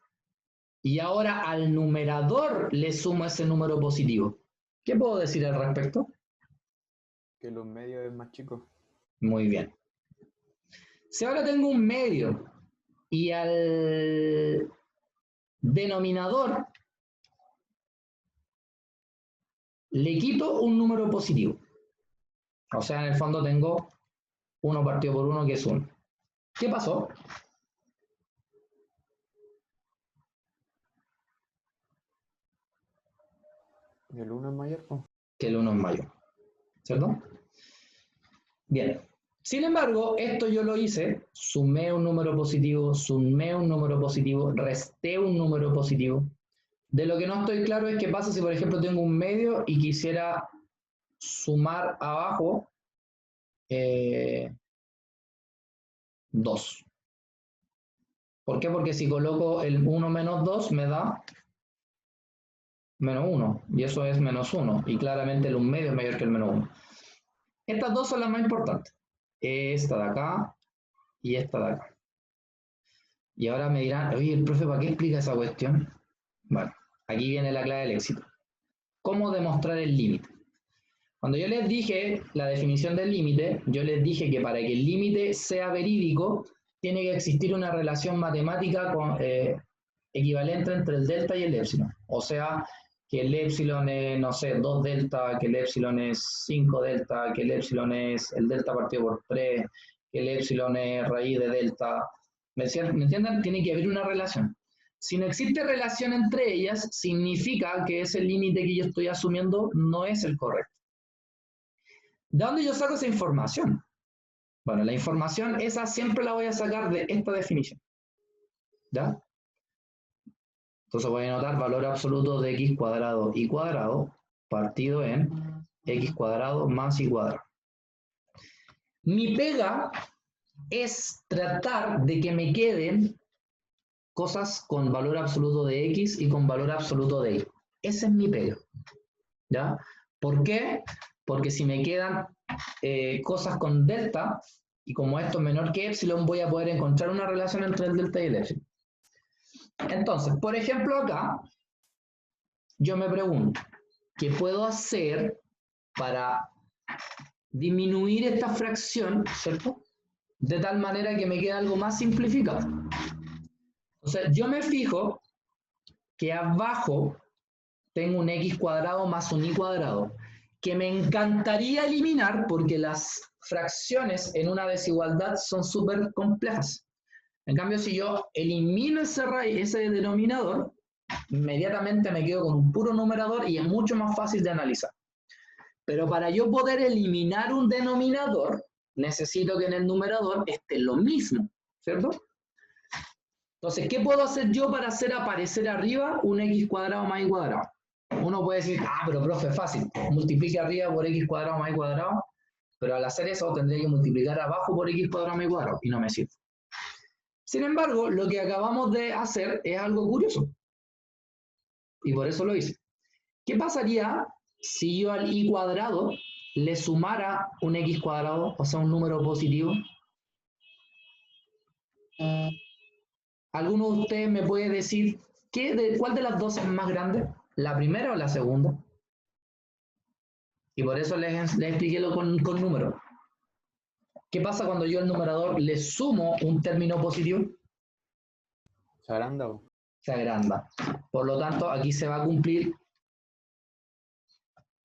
y ahora al numerador le sumo ese número positivo, ¿qué puedo decir al respecto? Que los medios es más chico. Muy bien. Si ahora tengo un medio y al denominador le quito un número positivo. O sea, en el fondo tengo 1 partido por 1, que es 1. ¿Qué pasó? El 1 es mayor, pues. Que el 1 es mayor. ¿Cierto? Bien. Sin embargo, esto yo lo hice, sumé un número positivo, resté un número positivo. De lo que no estoy claro es qué pasa si, por ejemplo, tengo un medio y quisiera sumar abajo 2. ¿Por qué? Porque si coloco el 1 menos 2 me da menos 1, y eso es menos 1, y claramente el 1 medio es mayor que el menos 1. Estas dos son las más importantes. Esta de acá y esta de acá. Y ahora me dirán, oye, el profe, ¿para qué explica esa cuestión? Bueno, aquí viene la clave del éxito. ¿Cómo demostrar el límite? Cuando yo les dije la definición del límite, yo les dije que para que el límite sea verídico, tiene que existir una relación matemática equivalente entre el delta y el épsilon. O sea, que el épsilon es, no sé, 2 delta, que el épsilon es 5 delta, que el épsilon es el delta partido por 3, que el épsilon es raíz de delta. ¿Me entienden? Tiene que haber una relación. Si no existe relación entre ellas, significa que ese límite que yo estoy asumiendo no es el correcto. ¿De dónde yo saco esa información? Bueno, la información esa siempre la voy a sacar de esta definición. ¿Ya? Entonces voy a anotar valor absoluto de x cuadrado y cuadrado partido en x cuadrado más y cuadrado. Mi pega es tratar de que me queden cosas con valor absoluto de x y con valor absoluto de y. Ese es mi pega. ¿Ya? ¿Por qué? Porque si me quedan cosas con delta, y como esto es menor que epsilon, voy a poder encontrar una relación entre el delta y el epsilon. Entonces, por ejemplo, acá, yo me pregunto, ¿qué puedo hacer para disminuir esta fracción, ¿cierto? De tal manera que me quede algo más simplificado. Entonces, yo me fijo que abajo tengo un x cuadrado más un y cuadrado, que me encantaría eliminar porque las fracciones en una desigualdad son súper complejas. En cambio, si yo elimino ese denominador, inmediatamente me quedo con un puro numerador y es mucho más fácil de analizar. Pero para yo poder eliminar un denominador, necesito que en el numerador esté lo mismo, ¿cierto? Entonces, ¿qué puedo hacer yo para hacer aparecer arriba un x cuadrado más y cuadrado? Uno puede decir, pero profe, es fácil, multiplique arriba por x cuadrado más y cuadrado, pero al hacer eso tendría que multiplicar abajo por x cuadrado más y cuadrado, y no me sirve. Sin embargo, lo que acabamos de hacer es algo curioso, y por eso lo hice. ¿Qué pasaría si yo al y cuadrado le sumara un x cuadrado, o sea, un número positivo? ¿Alguno de ustedes me puede decir cuál de las dos es más grande? ¿La primera o la segunda? Y por eso les expliqué con números. ¿Qué pasa cuando yo al numerador le sumo un término positivo? ¿Se agranda? Se agranda. Por lo tanto, aquí se va a cumplir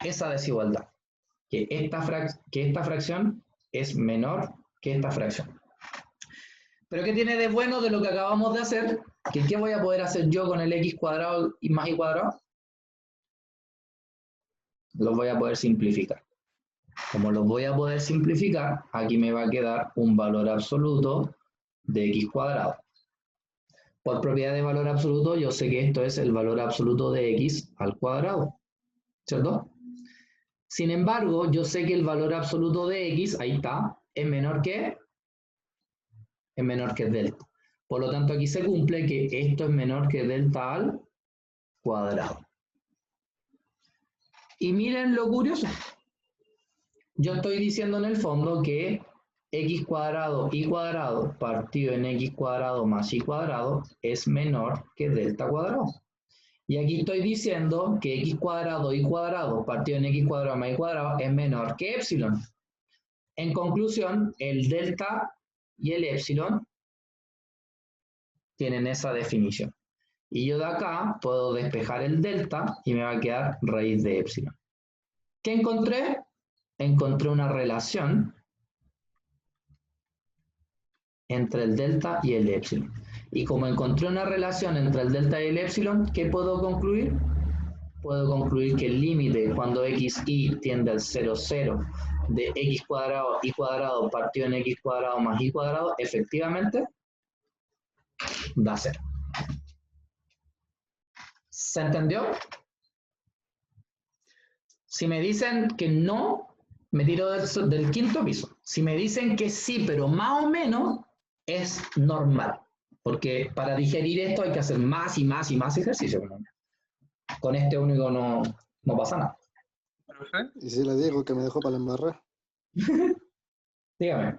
esa desigualdad. Que esta fracción es menor que esta fracción. ¿Pero qué tiene de bueno de lo que acabamos de hacer? ¿Qué voy a poder hacer yo con el x cuadrado y más y cuadrado? Los voy a poder simplificar. Como los voy a poder simplificar, aquí me va a quedar un valor absoluto de x cuadrado. Por propiedad de valor absoluto, yo sé que esto es el valor absoluto de x al cuadrado, ¿cierto? Sin embargo, yo sé que el valor absoluto de x, ahí está, es menor que delta. Por lo tanto, aquí se cumple que esto es menor que delta al cuadrado. Y miren lo curioso. Yo estoy diciendo en el fondo que x cuadrado y cuadrado partido en x cuadrado más y cuadrado es menor que delta cuadrado. Y aquí estoy diciendo que x cuadrado y cuadrado partido en x cuadrado más y cuadrado es menor que epsilon. En conclusión, el delta y el epsilon tienen esa definición. Y yo de acá puedo despejar el delta y me va a quedar raíz de epsilon. ¿Qué encontré? Encontré una relación entre el delta y el epsilon. Y como encontré una relación entre el delta y el epsilon, ¿qué puedo concluir? Puedo concluir que el límite cuando x y tiende al 0, 0 de x cuadrado y cuadrado partido en x cuadrado más y cuadrado, efectivamente, da 0. ¿Se entendió? Si me dicen que no, me tiro del quinto piso. Si me dicen que sí, pero más o menos, es normal, porque para digerir esto hay que hacer más y más y más ejercicio. Con este único no pasa nada. Profe, Y si le digo que me dejó para la embarrar. Dígame.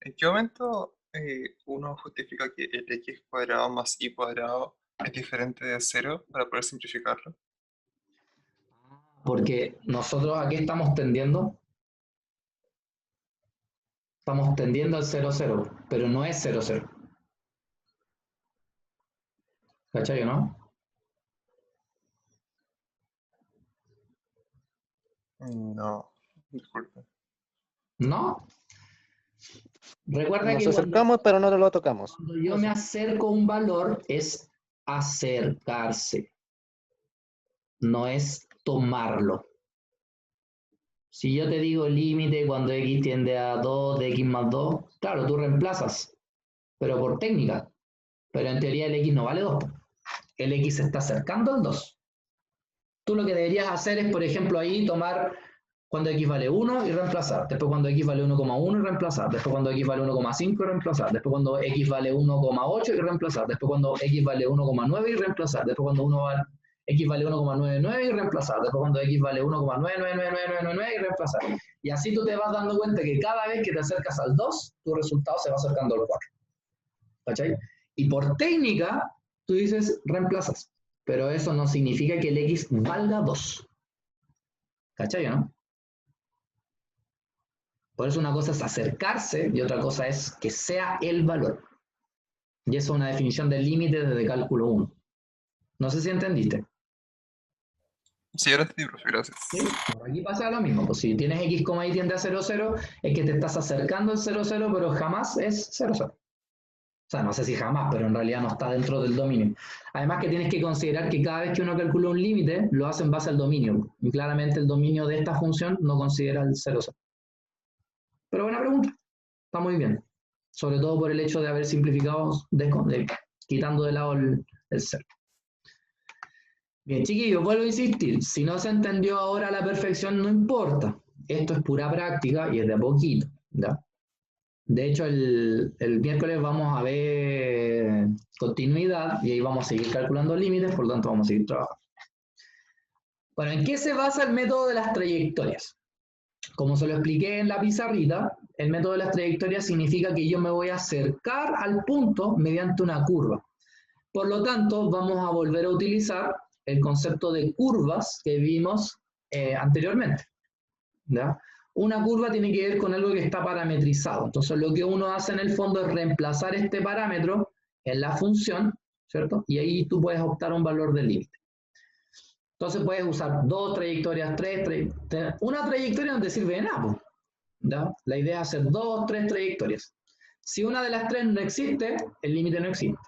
¿en qué momento uno justifica que el x cuadrado más y cuadrado es diferente de 0 para poder simplificarlo? Porque nosotros aquí estamos tendiendo al 0, 0, pero no es 0, 0. ¿Cachai, no? No, disculpe. ¿No? Recuerda Nos que acercamos, pero no lo tocamos. cuando yo me acerco a un valor es acercarse, no es tomarlo. Si yo te digo límite cuando x tiende a 2 de x más 2, claro, tú reemplazas, pero por técnica. Pero en teoría el x no vale 2. El x se está acercando al 2. Tú lo que deberías hacer es, por ejemplo, ahí tomar cuando x vale 1 y reemplazar. Después cuando x vale 1,1 y reemplazar. Después cuando x vale 1,5 y reemplazar. Después cuando x vale 1,8 y reemplazar. Después cuando x vale 1,9 y reemplazar. Después cuando x vale 1,99 y reemplazar. Después cuando x vale 1,99999 y reemplazar. Y así tú te vas dando cuenta que cada vez que te acercas al 2, tu resultado se va acercando al 4. ¿Cachai? Y por técnica, tú dices reemplazas. Pero eso no significa que el x valga 2. ¿Cachai, no? Por eso una cosa es acercarse y otra cosa es que sea el valor. Y eso es una definición del límite desde cálculo 1. No sé si entendiste. Sí, ahora entendí, profe, gracias. ¿Sí? Por aquí pasa lo mismo. Pues si tienes x, y tiende a 0, 0, es que te estás acercando al 0, 0, pero jamás es 0, 0. O sea, no sé si jamás, pero en realidad no está dentro del dominio. Además que tienes que considerar que cada vez que uno calcula un límite, lo hace en base al dominio. Y claramente el dominio de esta función no considera el 0, 0. Pero buena pregunta. Está muy bien. Sobre todo por el hecho de haber simplificado, quitando de lado el 0. Bien, chiquillos, vuelvo a insistir. Si no se entendió ahora a la perfección, no importa. Esto es pura práctica y es de a poquito. ¿Ya? De hecho, el miércoles vamos a ver continuidad y ahí vamos a seguir calculando límites, por lo tanto vamos a seguir trabajando. Bueno, ¿en qué se basa el método de las trayectorias? Como se lo expliqué en la pizarrita, el método de las trayectorias significa que yo me voy a acercar al punto mediante una curva. Por lo tanto, vamos a volver a utilizar el concepto de curvas que vimos anteriormente. ¿Ya? Una curva tiene que ver con algo que está parametrizado. Entonces, lo que uno hace en el fondo es reemplazar este parámetro en la función, ¿cierto? Y ahí tú puedes optar a un valor de límite. Entonces, puedes usar 2 trayectorias, 3 trayectorias. Una trayectoria no te sirve de nada, ¿ya? La idea es hacer 2, 3 trayectorias. Si una de las 3 no existe, el límite no existe.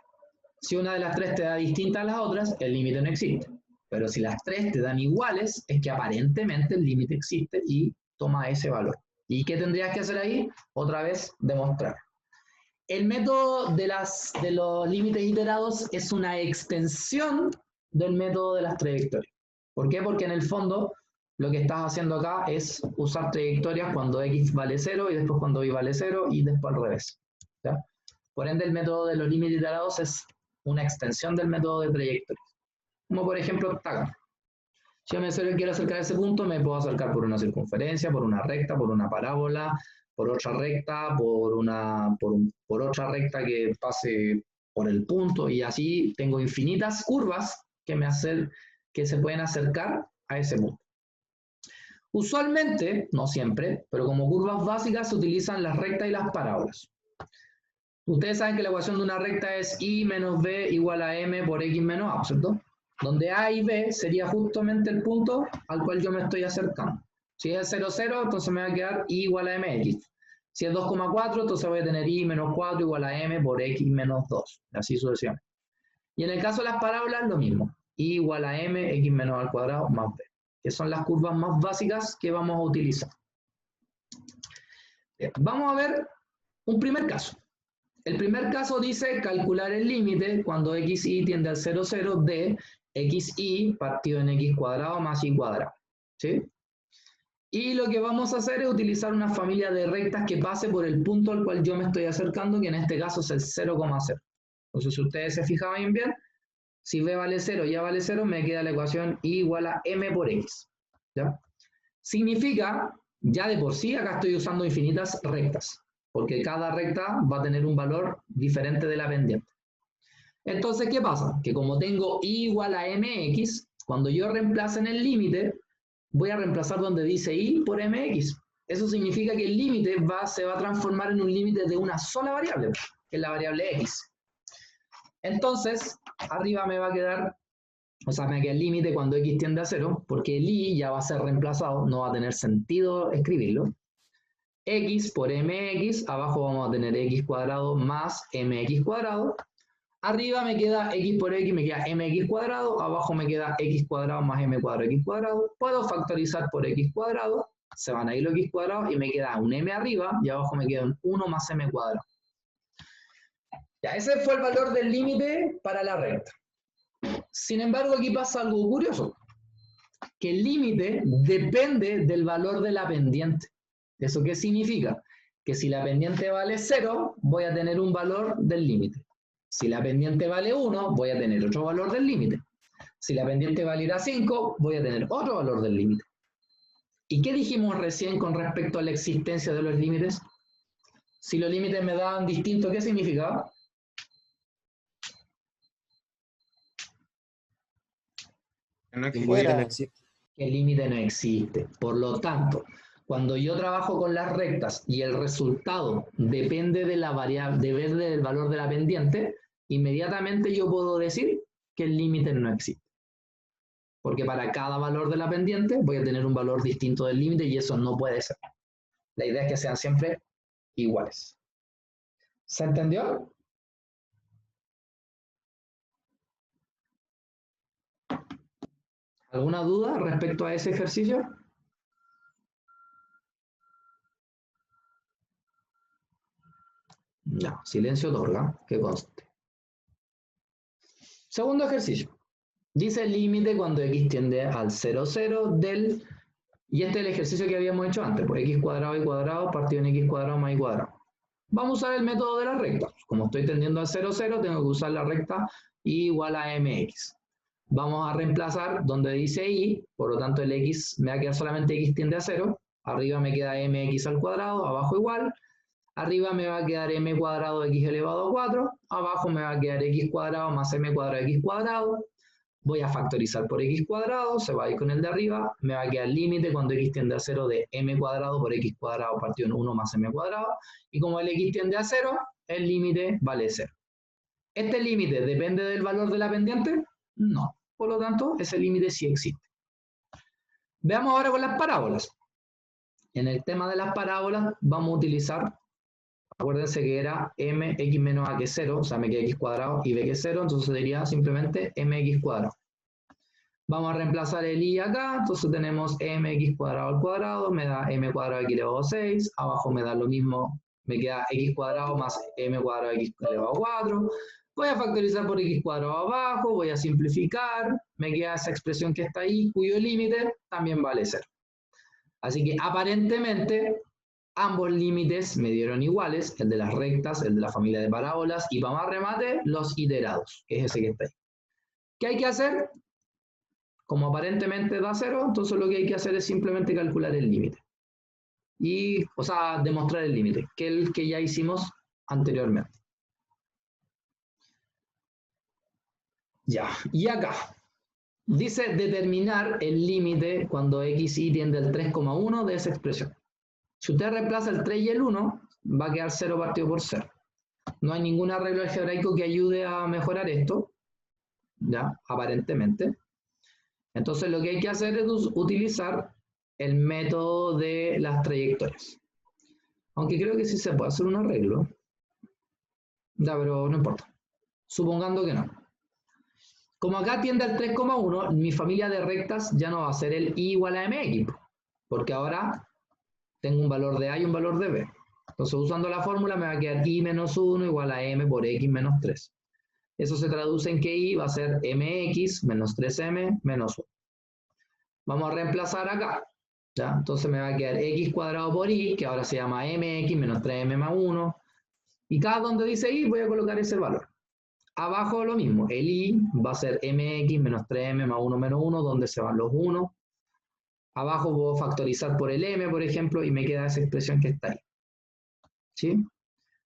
Si una de las 3 te da distinta a las otras, el límite no existe. Pero si las 3 te dan iguales, es que aparentemente el límite existe y toma ese valor. ¿Y qué tendrías que hacer ahí? Otra vez, demostrar. El método de los límites iterados es una extensión del método de las trayectorias. ¿Por qué? Porque en el fondo lo que estás haciendo acá es usar trayectorias cuando x vale 0 y después cuando y vale 0 y después al revés. ¿Ya? Por ende, el método de los límites iterados es una extensión del método de trayectorias. Como por ejemplo octágono. Si yo me quiero acercar a ese punto, me puedo acercar por una circunferencia, por una recta, por una parábola, por otra recta, por otra recta que pase por el punto, y así tengo infinitas curvas que se pueden acercar a ese punto. Usualmente, no siempre, pero como curvas básicas se utilizan las rectas y las parábolas. Ustedes saben que la ecuación de una recta es y menos b igual a m por x menos a, ¿cierto? Donde a y b sería justamente el punto al cual yo me estoy acercando. Si es 0, 0, entonces me va a quedar y igual a mx. Si es 2,4, entonces voy a tener y menos 4 igual a m por x menos 2. Así sucesivamente. Y en el caso de las parábolas, lo mismo. Y igual a m, x menos al cuadrado más b. Que son las curvas más básicas que vamos a utilizar. Bien, vamos a ver un primer caso. El primer caso dice calcular el límite cuando xy tiende al 0, 0 de xy partido en x cuadrado más y cuadrado. ¿Sí? Y lo que vamos a hacer es utilizar una familia de rectas que pase por el punto al cual yo me estoy acercando, que en este caso es el 0,0. Entonces, si ustedes se fijan bien, si b vale 0 y a vale 0, me queda la ecuación y igual a m por x. ¿Ya? Significa, ya de por sí, acá estoy usando infinitas rectas, porque cada recta va a tener un valor diferente de la pendiente. Entonces, ¿qué pasa? Que como tengo y igual a mx, cuando yo reemplace en el límite, voy a reemplazar donde dice y por mx. Eso significa que el límite se va a transformar en un límite de una sola variable, que es la variable x. Entonces, arriba me va a quedar, o sea, me queda el límite cuando x tiende a 0, porque el y ya va a ser reemplazado, no va a tener sentido escribirlo. X por mx, abajo vamos a tener x cuadrado más mx cuadrado. Arriba me queda x por x, me queda mx cuadrado, abajo me queda x cuadrado más m cuadrado x cuadrado. Puedo factorizar por x cuadrado, se van a ir los x cuadrados y me queda un m arriba y abajo me queda un 1 más m cuadrado. Ya, ese fue el valor del límite para la recta. Sin embargo, aquí pasa algo curioso, que el límite depende del valor de la pendiente. ¿Eso qué significa? Que si la pendiente vale 0, voy a tener un valor del límite. Si la pendiente vale 1, voy a tener otro valor del límite. Si la pendiente valiera 5, voy a tener otro valor del límite. ¿Y qué dijimos recién con respecto a la existencia de los límites? Si los límites me daban distinto, ¿qué significaba? No El existe. límite no existe. El límite no existe. Por lo tanto, cuando yo trabajo con las rectas y el resultado depende de la variable, depende del valor de la pendiente, inmediatamente yo puedo decir que el límite no existe. Porque para cada valor de la pendiente voy a tener un valor distinto del límite y eso no puede ser. La idea es que sean siempre iguales. ¿Se entendió? ¿Alguna duda respecto a ese ejercicio? No, silencio otorga, que conste. Segundo ejercicio. Dice el límite cuando x tiende al 0, 0 del... Y este es el ejercicio que habíamos hecho antes, pues x cuadrado y cuadrado partido en x cuadrado más y cuadrado. Vamos a usar el método de la recta. Como estoy tendiendo al 0, 0, tengo que usar la recta y igual a mx. Vamos a reemplazar donde dice y, por lo tanto el x me va a quedar solamente x tiende a 0. Arriba me queda mx al cuadrado, abajo igual. Arriba me va a quedar m cuadrado x elevado a 4. Abajo me va a quedar x cuadrado más m cuadrado x cuadrado. Voy a factorizar por x cuadrado, se va a ir con el de arriba. Me va a quedar el límite cuando x tiende a 0 de m cuadrado por x cuadrado partido en 1 más m cuadrado. Y como el x tiende a 0, el límite vale 0. ¿Este límite depende del valor de la pendiente? No. Por lo tanto, ese límite sí existe. Veamos ahora con las parábolas. En el tema de las parábolas vamos a utilizar, acuérdense que era mx menos a que es 0, o sea, me queda x cuadrado y b que es 0, entonces sería simplemente mx cuadrado. Vamos a reemplazar el y acá, entonces tenemos mx cuadrado al cuadrado, me da m cuadrado x elevado a 6, abajo me da lo mismo, me queda x cuadrado más m cuadrado x elevado a 4. Voy a factorizar por x cuadrado abajo, voy a simplificar, me queda esa expresión que está ahí, cuyo límite también vale 0. Así que aparentemente ambos límites me dieron iguales, el de las rectas, el de la familia de parábolas, y para más remate, los iterados, que es ese que está ahí. ¿Qué hay que hacer? Como aparentemente da 0, entonces lo que hay que hacer es simplemente calcular el límite. O sea, demostrar el límite, que es el que ya hicimos anteriormente. Ya, y acá dice determinar el límite cuando x y tiende al 3,1 de esa expresión. Si usted reemplaza el 3 y el 1, va a quedar 0 partido por 0. No hay ningún arreglo algebraico que ayude a mejorar esto, ya, aparentemente. Entonces lo que hay que hacer es utilizar el método de las trayectorias. Aunque creo que sí se puede hacer un arreglo. Ya, pero no importa. Supongando que no. Como acá tiende al 3,1, mi familia de rectas ya no va a ser el y igual a mx, porque ahora tengo un valor de a y un valor de b. Entonces, usando la fórmula, me va a quedar y menos 1 igual a m por x menos 3. Eso se traduce en que y va a ser mx menos 3m menos 1. Vamos a reemplazar acá. ¿Ya? Entonces me va a quedar x cuadrado por y, que ahora se llama mx menos 3m más 1. Y cada donde dice y voy a colocar ese valor. Abajo lo mismo, el y va a ser mx menos 3m más 1 menos 1, donde se van los 1. Abajo puedo factorizar por el m, por ejemplo, y me queda esa expresión que está ahí. ¿Sí?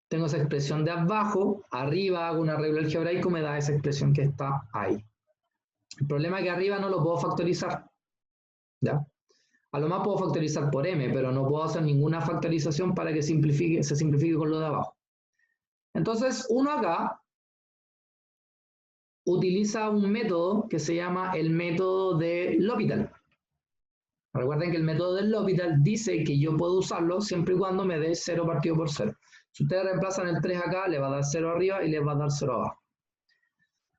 Tengo esa expresión de abajo, arriba hago un arreglo algebraico, me da esa expresión que está ahí. El problema es que arriba no lo puedo factorizar. ¿Ya? A lo más puedo factorizar por m, pero no puedo hacer ninguna factorización para que se simplifique con lo de abajo. Entonces, uno acá utiliza un método que se llama el método de L'Hopital. Recuerden que el método de L'Hopital dice que yo puedo usarlo siempre y cuando me dé 0 partido por 0. Si ustedes reemplazan el 3 acá, le va a dar 0 arriba y les va a dar 0 abajo.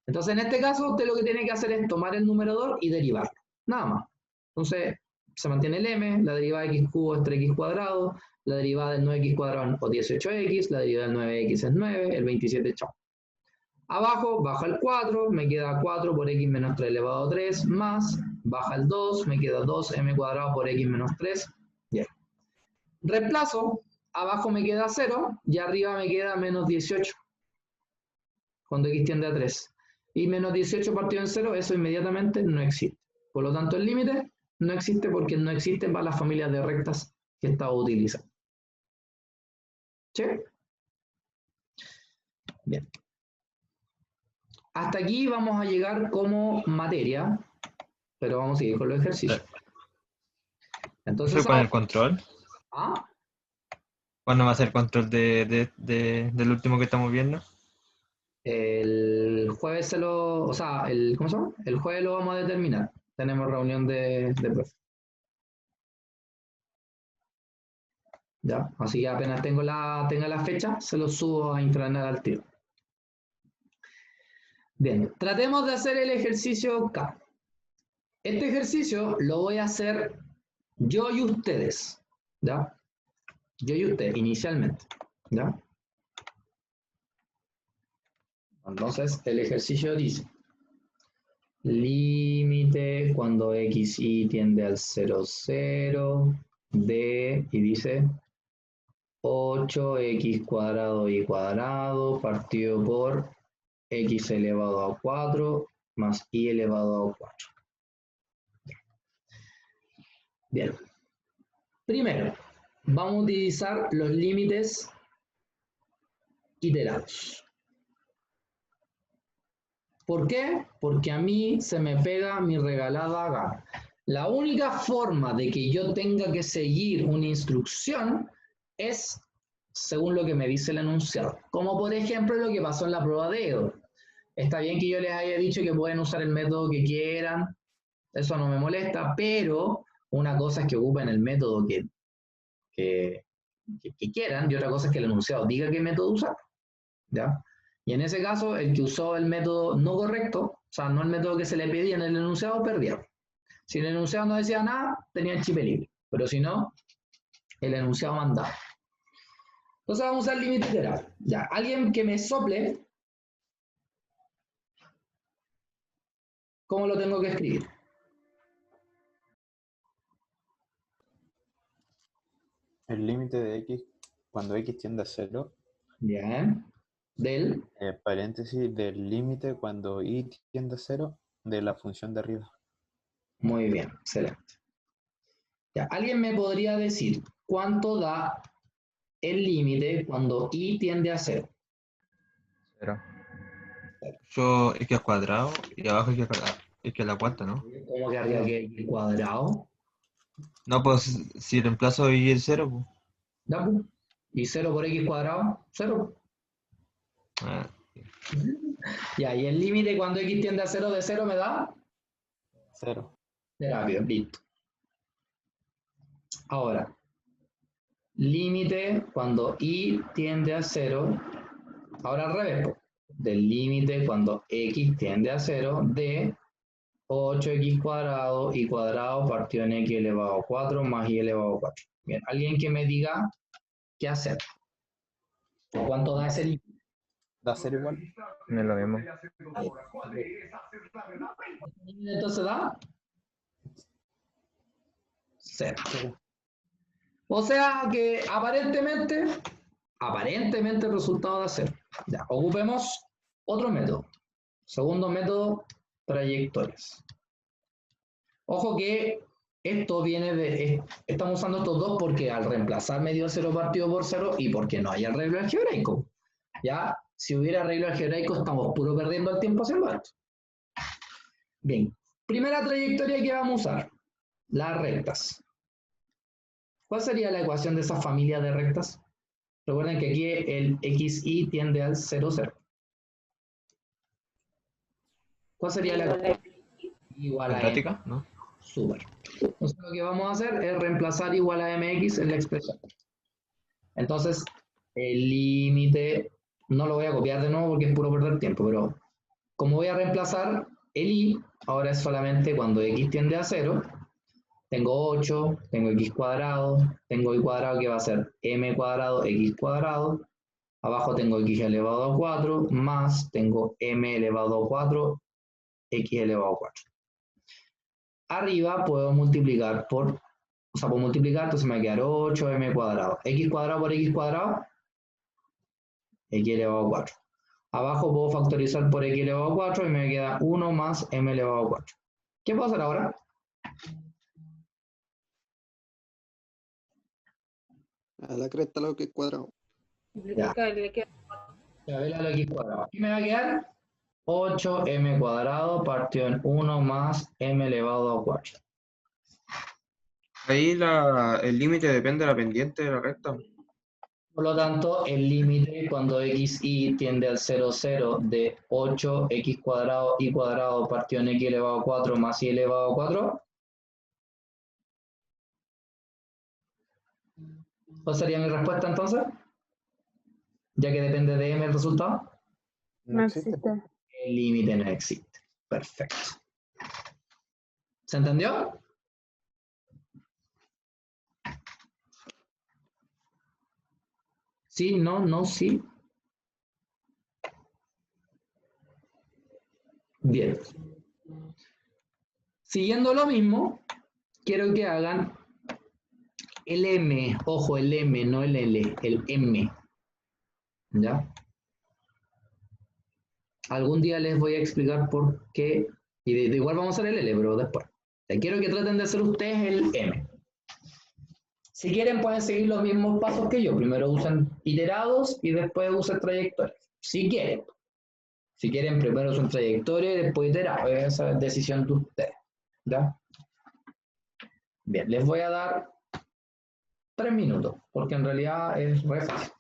Entonces, en este caso, usted lo que tiene que hacer es tomar el numerador y derivarlo. Nada más. Entonces, se mantiene el m, la derivada de x cubo es 3x cuadrado, la derivada del 9x cuadrado o 18x, la derivada del 9x es 9, el 27, chao. Abajo baja el 4, me queda 4 por x menos 3 elevado a 3, más, baja el 2, me queda 2m cuadrado por x menos 3. Bien. Reemplazo, abajo me queda 0 y arriba me queda menos 18, cuando x tiende a 3. Y menos 18 partido en 0, eso inmediatamente no existe. Por lo tanto, el límite no existe porque no existen para las familias de rectas que estaba utilizando. ¿Sí? Bien. Hasta aquí vamos a llegar como materia, pero vamos a seguir con los ejercicios. Entonces, ¿Con el control? ¿ah? ¿Cuándo va a ser el control del último que estamos viendo? El jueves ¿cómo se llama? El jueves lo vamos a determinar. Tenemos reunión de profe. Ya, así que apenas tenga la fecha, se lo subo a intranet al tiro. Bien, tratemos de hacer el ejercicio K. Este ejercicio lo voy a hacer yo y ustedes, ¿ya? Yo y usted, inicialmente, ¿ya? Entonces, el ejercicio dice, límite cuando x, y tiende al 0, 0, de, y dice 8x cuadrado y cuadrado partido por x elevado a 4 más y elevado a 4. Bien. Primero, vamos a utilizar los límites iterados. ¿Por qué? Porque a mí se me pega mi regalada gana. La única forma de que yo tenga que seguir una instrucción es según lo que me dice el enunciado. Como por ejemplo lo que pasó en la prueba de Edo. Está bien que yo les haya dicho que pueden usar el método que quieran, eso no me molesta, pero una cosa es que ocupen el método que quieran y otra cosa es que el enunciado diga qué método usar. ¿Ya? Y en ese caso, el que usó el método no correcto, o sea, no el método que se le pedía en el enunciado, perdía. Si el enunciado no decía nada, tenía el chip libre. Pero si no, el enunciado mandaba. Entonces vamos a usar límite iterado. Ya, alguien que me sople, ¿cómo lo tengo que escribir? El límite de x cuando x tiende a 0. Bien. Del. Paréntesis del límite cuando y tiende a 0 de la función de arriba. Muy bien, excelente. Ya, ¿alguien me podría decir cuánto da el límite cuando y tiende a 0? 0. Yo x al cuadrado y abajo x al cuadrado. X a la cuarta, ¿no? ¿Cómo que arriba que y cuadrado? No, pues si reemplazo y el 0, pues. ¿Ya, pues? ¿Y 0 por x cuadrado? 0. Ah, Ya, y el límite cuando x tiende a 0 de 0 me da 0. rápido, listo. Ahora, límite cuando y tiende a 0, ahora al revés, po. Del límite cuando x tiende a 0 de 8x cuadrado y cuadrado partido en x elevado a 4 más y elevado a 4. Bien, alguien que me diga qué hacer. ¿Cuánto da ese límite? Da 0 igual. No es lo mismo. Entonces da 0. O sea que aparentemente el resultado da 0. Ya, ocupemos otro método. Segundo método, trayectorias. Ojo que esto viene de... Estamos usando estos dos porque al reemplazar medio cero partido por 0 y porque no hay arreglo algebraico. Ya, si hubiera arreglo algebraico estamos puro perdiendo el tiempo haciendo esto. Bien, primera trayectoria que vamos a usar, las rectas. ¿Cuál sería la ecuación de esa familia de rectas? Recuerden que aquí el xy tiende al 0, 0. ¿Cuál sería la ecuación? Igual a m. ¿Cuadrática? ¿No? Súper. Entonces lo que vamos a hacer es reemplazar igual a mx en la expresión. Entonces, el límite, no lo voy a copiar de nuevo porque es puro perder tiempo, pero como voy a reemplazar el y, ahora es solamente cuando x tiende a 0, tengo 8, tengo x cuadrado, tengo y cuadrado que va a ser m cuadrado, x cuadrado, abajo tengo x elevado a 4, más tengo m elevado a 4, x elevado a 4. Arriba puedo multiplicar por, puedo multiplicar, entonces me va a quedar 8m cuadrado. X cuadrado por x cuadrado, x elevado a 4. Abajo puedo factorizar por x elevado a 4 y me queda 1 más m elevado a 4. ¿Qué puedo hacer ahora? A la cresta lo que es cuadrado. Ya. Ya ve la x cuadrado. Aquí me va a quedar 8m cuadrado partido en 1 más m elevado a 4. Ahí el límite depende de la pendiente de la recta. Por lo tanto, el límite cuando xy tiende al 0, 0 de 8x cuadrado y cuadrado partido en x elevado a 4 más y elevado a 4. ¿Cuál sería mi respuesta entonces? Ya que depende de m el resultado. No existe. El límite no existe. Perfecto. ¿Se entendió? Sí, no, no, sí. Bien. Siguiendo lo mismo, quiero que hagan el M, ojo, el M, no el L, el M. ¿Ya? Algún día les voy a explicar por qué, y de igual vamos a hacer el L, pero después. Quiero que traten de hacer ustedes el M. Si quieren pueden seguir los mismos pasos que yo. Primero usen iterados y después usen trayectorias. Si quieren. Si quieren, primero usen trayectoria y después iterados. Esa es decisión de ustedes. ¿Ya? Bien, les voy a dar 3 minutos, porque en realidad es re fácil.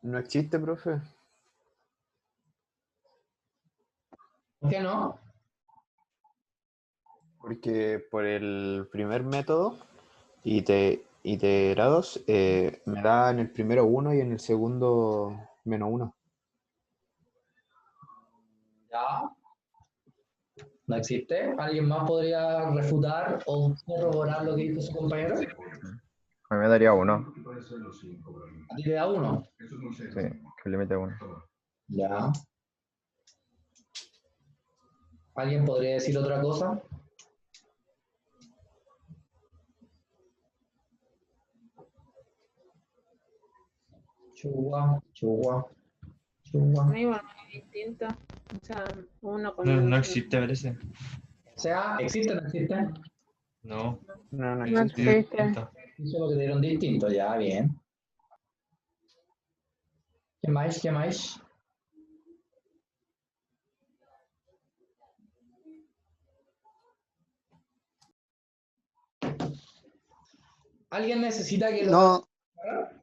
No existe, profe. ¿Por qué no? Porque por el primer método, iterados, me da en el primero 1 y en el segundo -1. Ya. ¿No existe? ¿Alguien más podría refutar o corroborar lo que dijo su compañero? A mí me daría 1. ¿A ti te da 1? Sí, que el límite 1. Ya. ¿Alguien podría decir otra cosa? Chua, chua, chua. No iba a ser distinto. O sea, uno con No, uno. no existe, parece. O sea, ¿existe o no existe? No. No, no No existe. existe. Eso es lo que dieron distinto, ya, bien. ¿Qué más? ¿Qué más? ¿Alguien necesita que lo No, haga?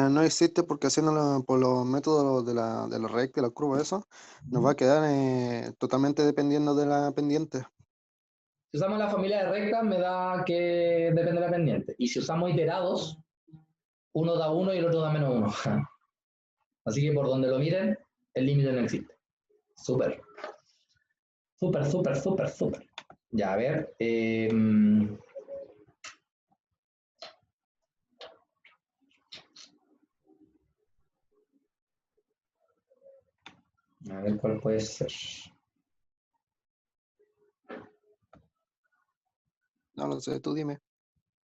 no existe porque haciéndolo por los métodos de la recta, de la curva, eso, nos va a quedar totalmente dependiendo de la pendiente. Si usamos la familia de rectas, me da que depende de la pendiente. Y si usamos iterados, uno da 1 y el otro da -1. Así que por donde lo miren, el límite no existe. Súper. Súper, súper, súper, súper. Ya, a ver. A ver cuál puede ser. No lo sé, tú dime.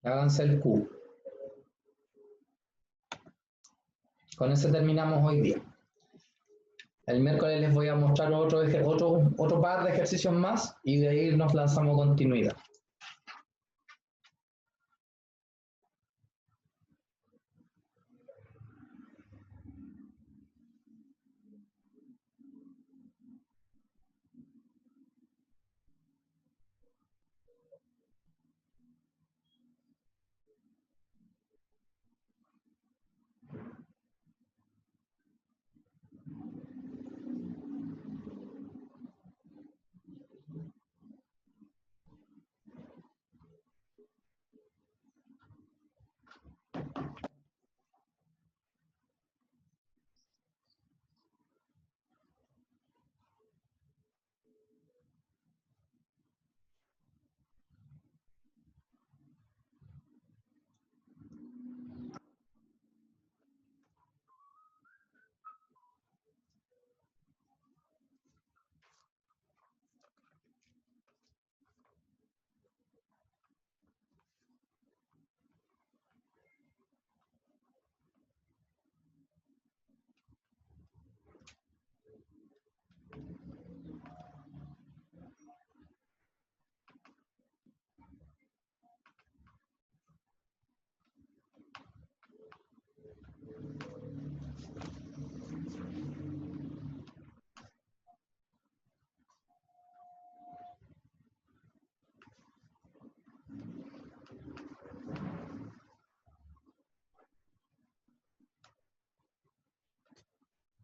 Háganse el Q. Con ese terminamos hoy día. El miércoles les voy a mostrar otro par de ejercicios más y de ahí nos lanzamos continuidad.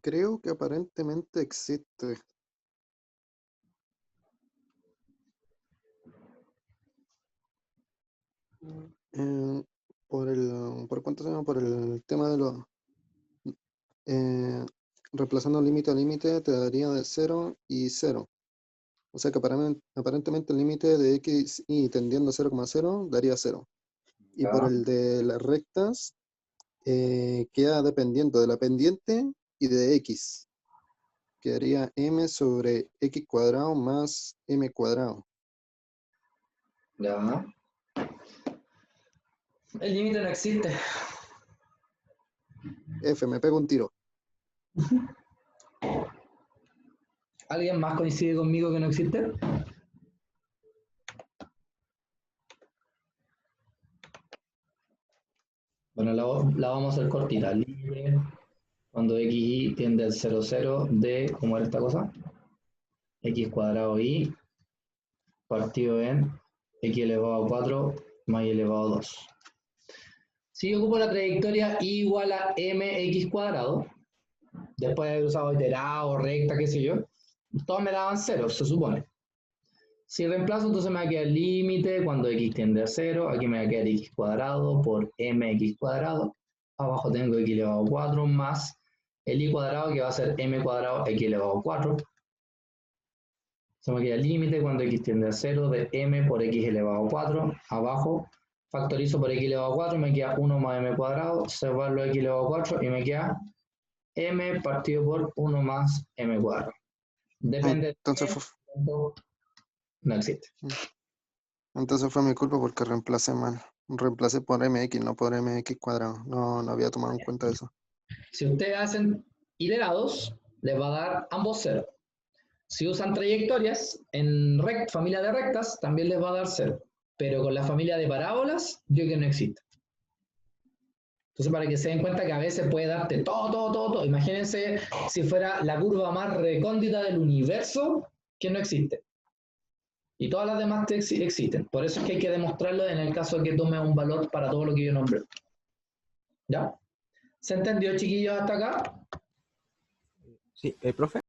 Creo que aparentemente existe. ¿Por cuánto se llama? Por el tema de los... reemplazando límite a límite te daría de 0 y 0. O sea que aparentemente el límite de x y tendiendo a 0,0 daría 0. Y por el de las rectas queda dependiendo de la pendiente y de x. Quedaría m sobre x cuadrado más m cuadrado. Ya. El límite no existe. F, me pego un tiro. ¿Alguien más coincide conmigo que no existe? Bueno, la vamos a hacer cortita. Límite cuando xy tiende al 0, 0 de, ¿cómo era esta cosa? X cuadrado y partido en x elevado a 4 más y elevado a 2. Si yo ocupo la trayectoria y igual a mx cuadrado, después de haber usado iterado, recta, qué sé yo, todos me daban 0, se supone. Si reemplazo, entonces me va a quedar el límite cuando x tiende a 0, aquí me va a quedar x cuadrado por mx cuadrado, abajo tengo x elevado a 4 más el y cuadrado que va a ser m cuadrado x elevado a 4. Se me queda el límite cuando x tiende a 0 de m por x elevado a 4, abajo factorizo por x elevado a 4, me queda 1 más m cuadrado, observarlo x elevado a 4 y me queda m partido por 1 más m cuadrado. Depende Entonces de no existe. Entonces fue mi culpa porque reemplacé mal. Reemplacé por mx, no por mx cuadrado. No había tomado en cuenta eso. Si ustedes hacen iterados, les va a dar ambos 0. Si usan trayectorias en familia de rectas, también les va a dar 0. pero con la familia de parábolas, digo que no existe. Entonces, para que se den cuenta que a veces puede darte todo. Imagínense si fuera la curva más recóndita del universo que no existe. Y todas las demás existen. Por eso es que hay que demostrarlo en el caso de que tome un valor para todo lo que yo nombré. ¿Ya? ¿Se entendió, chiquillos, hasta acá? Sí, profe.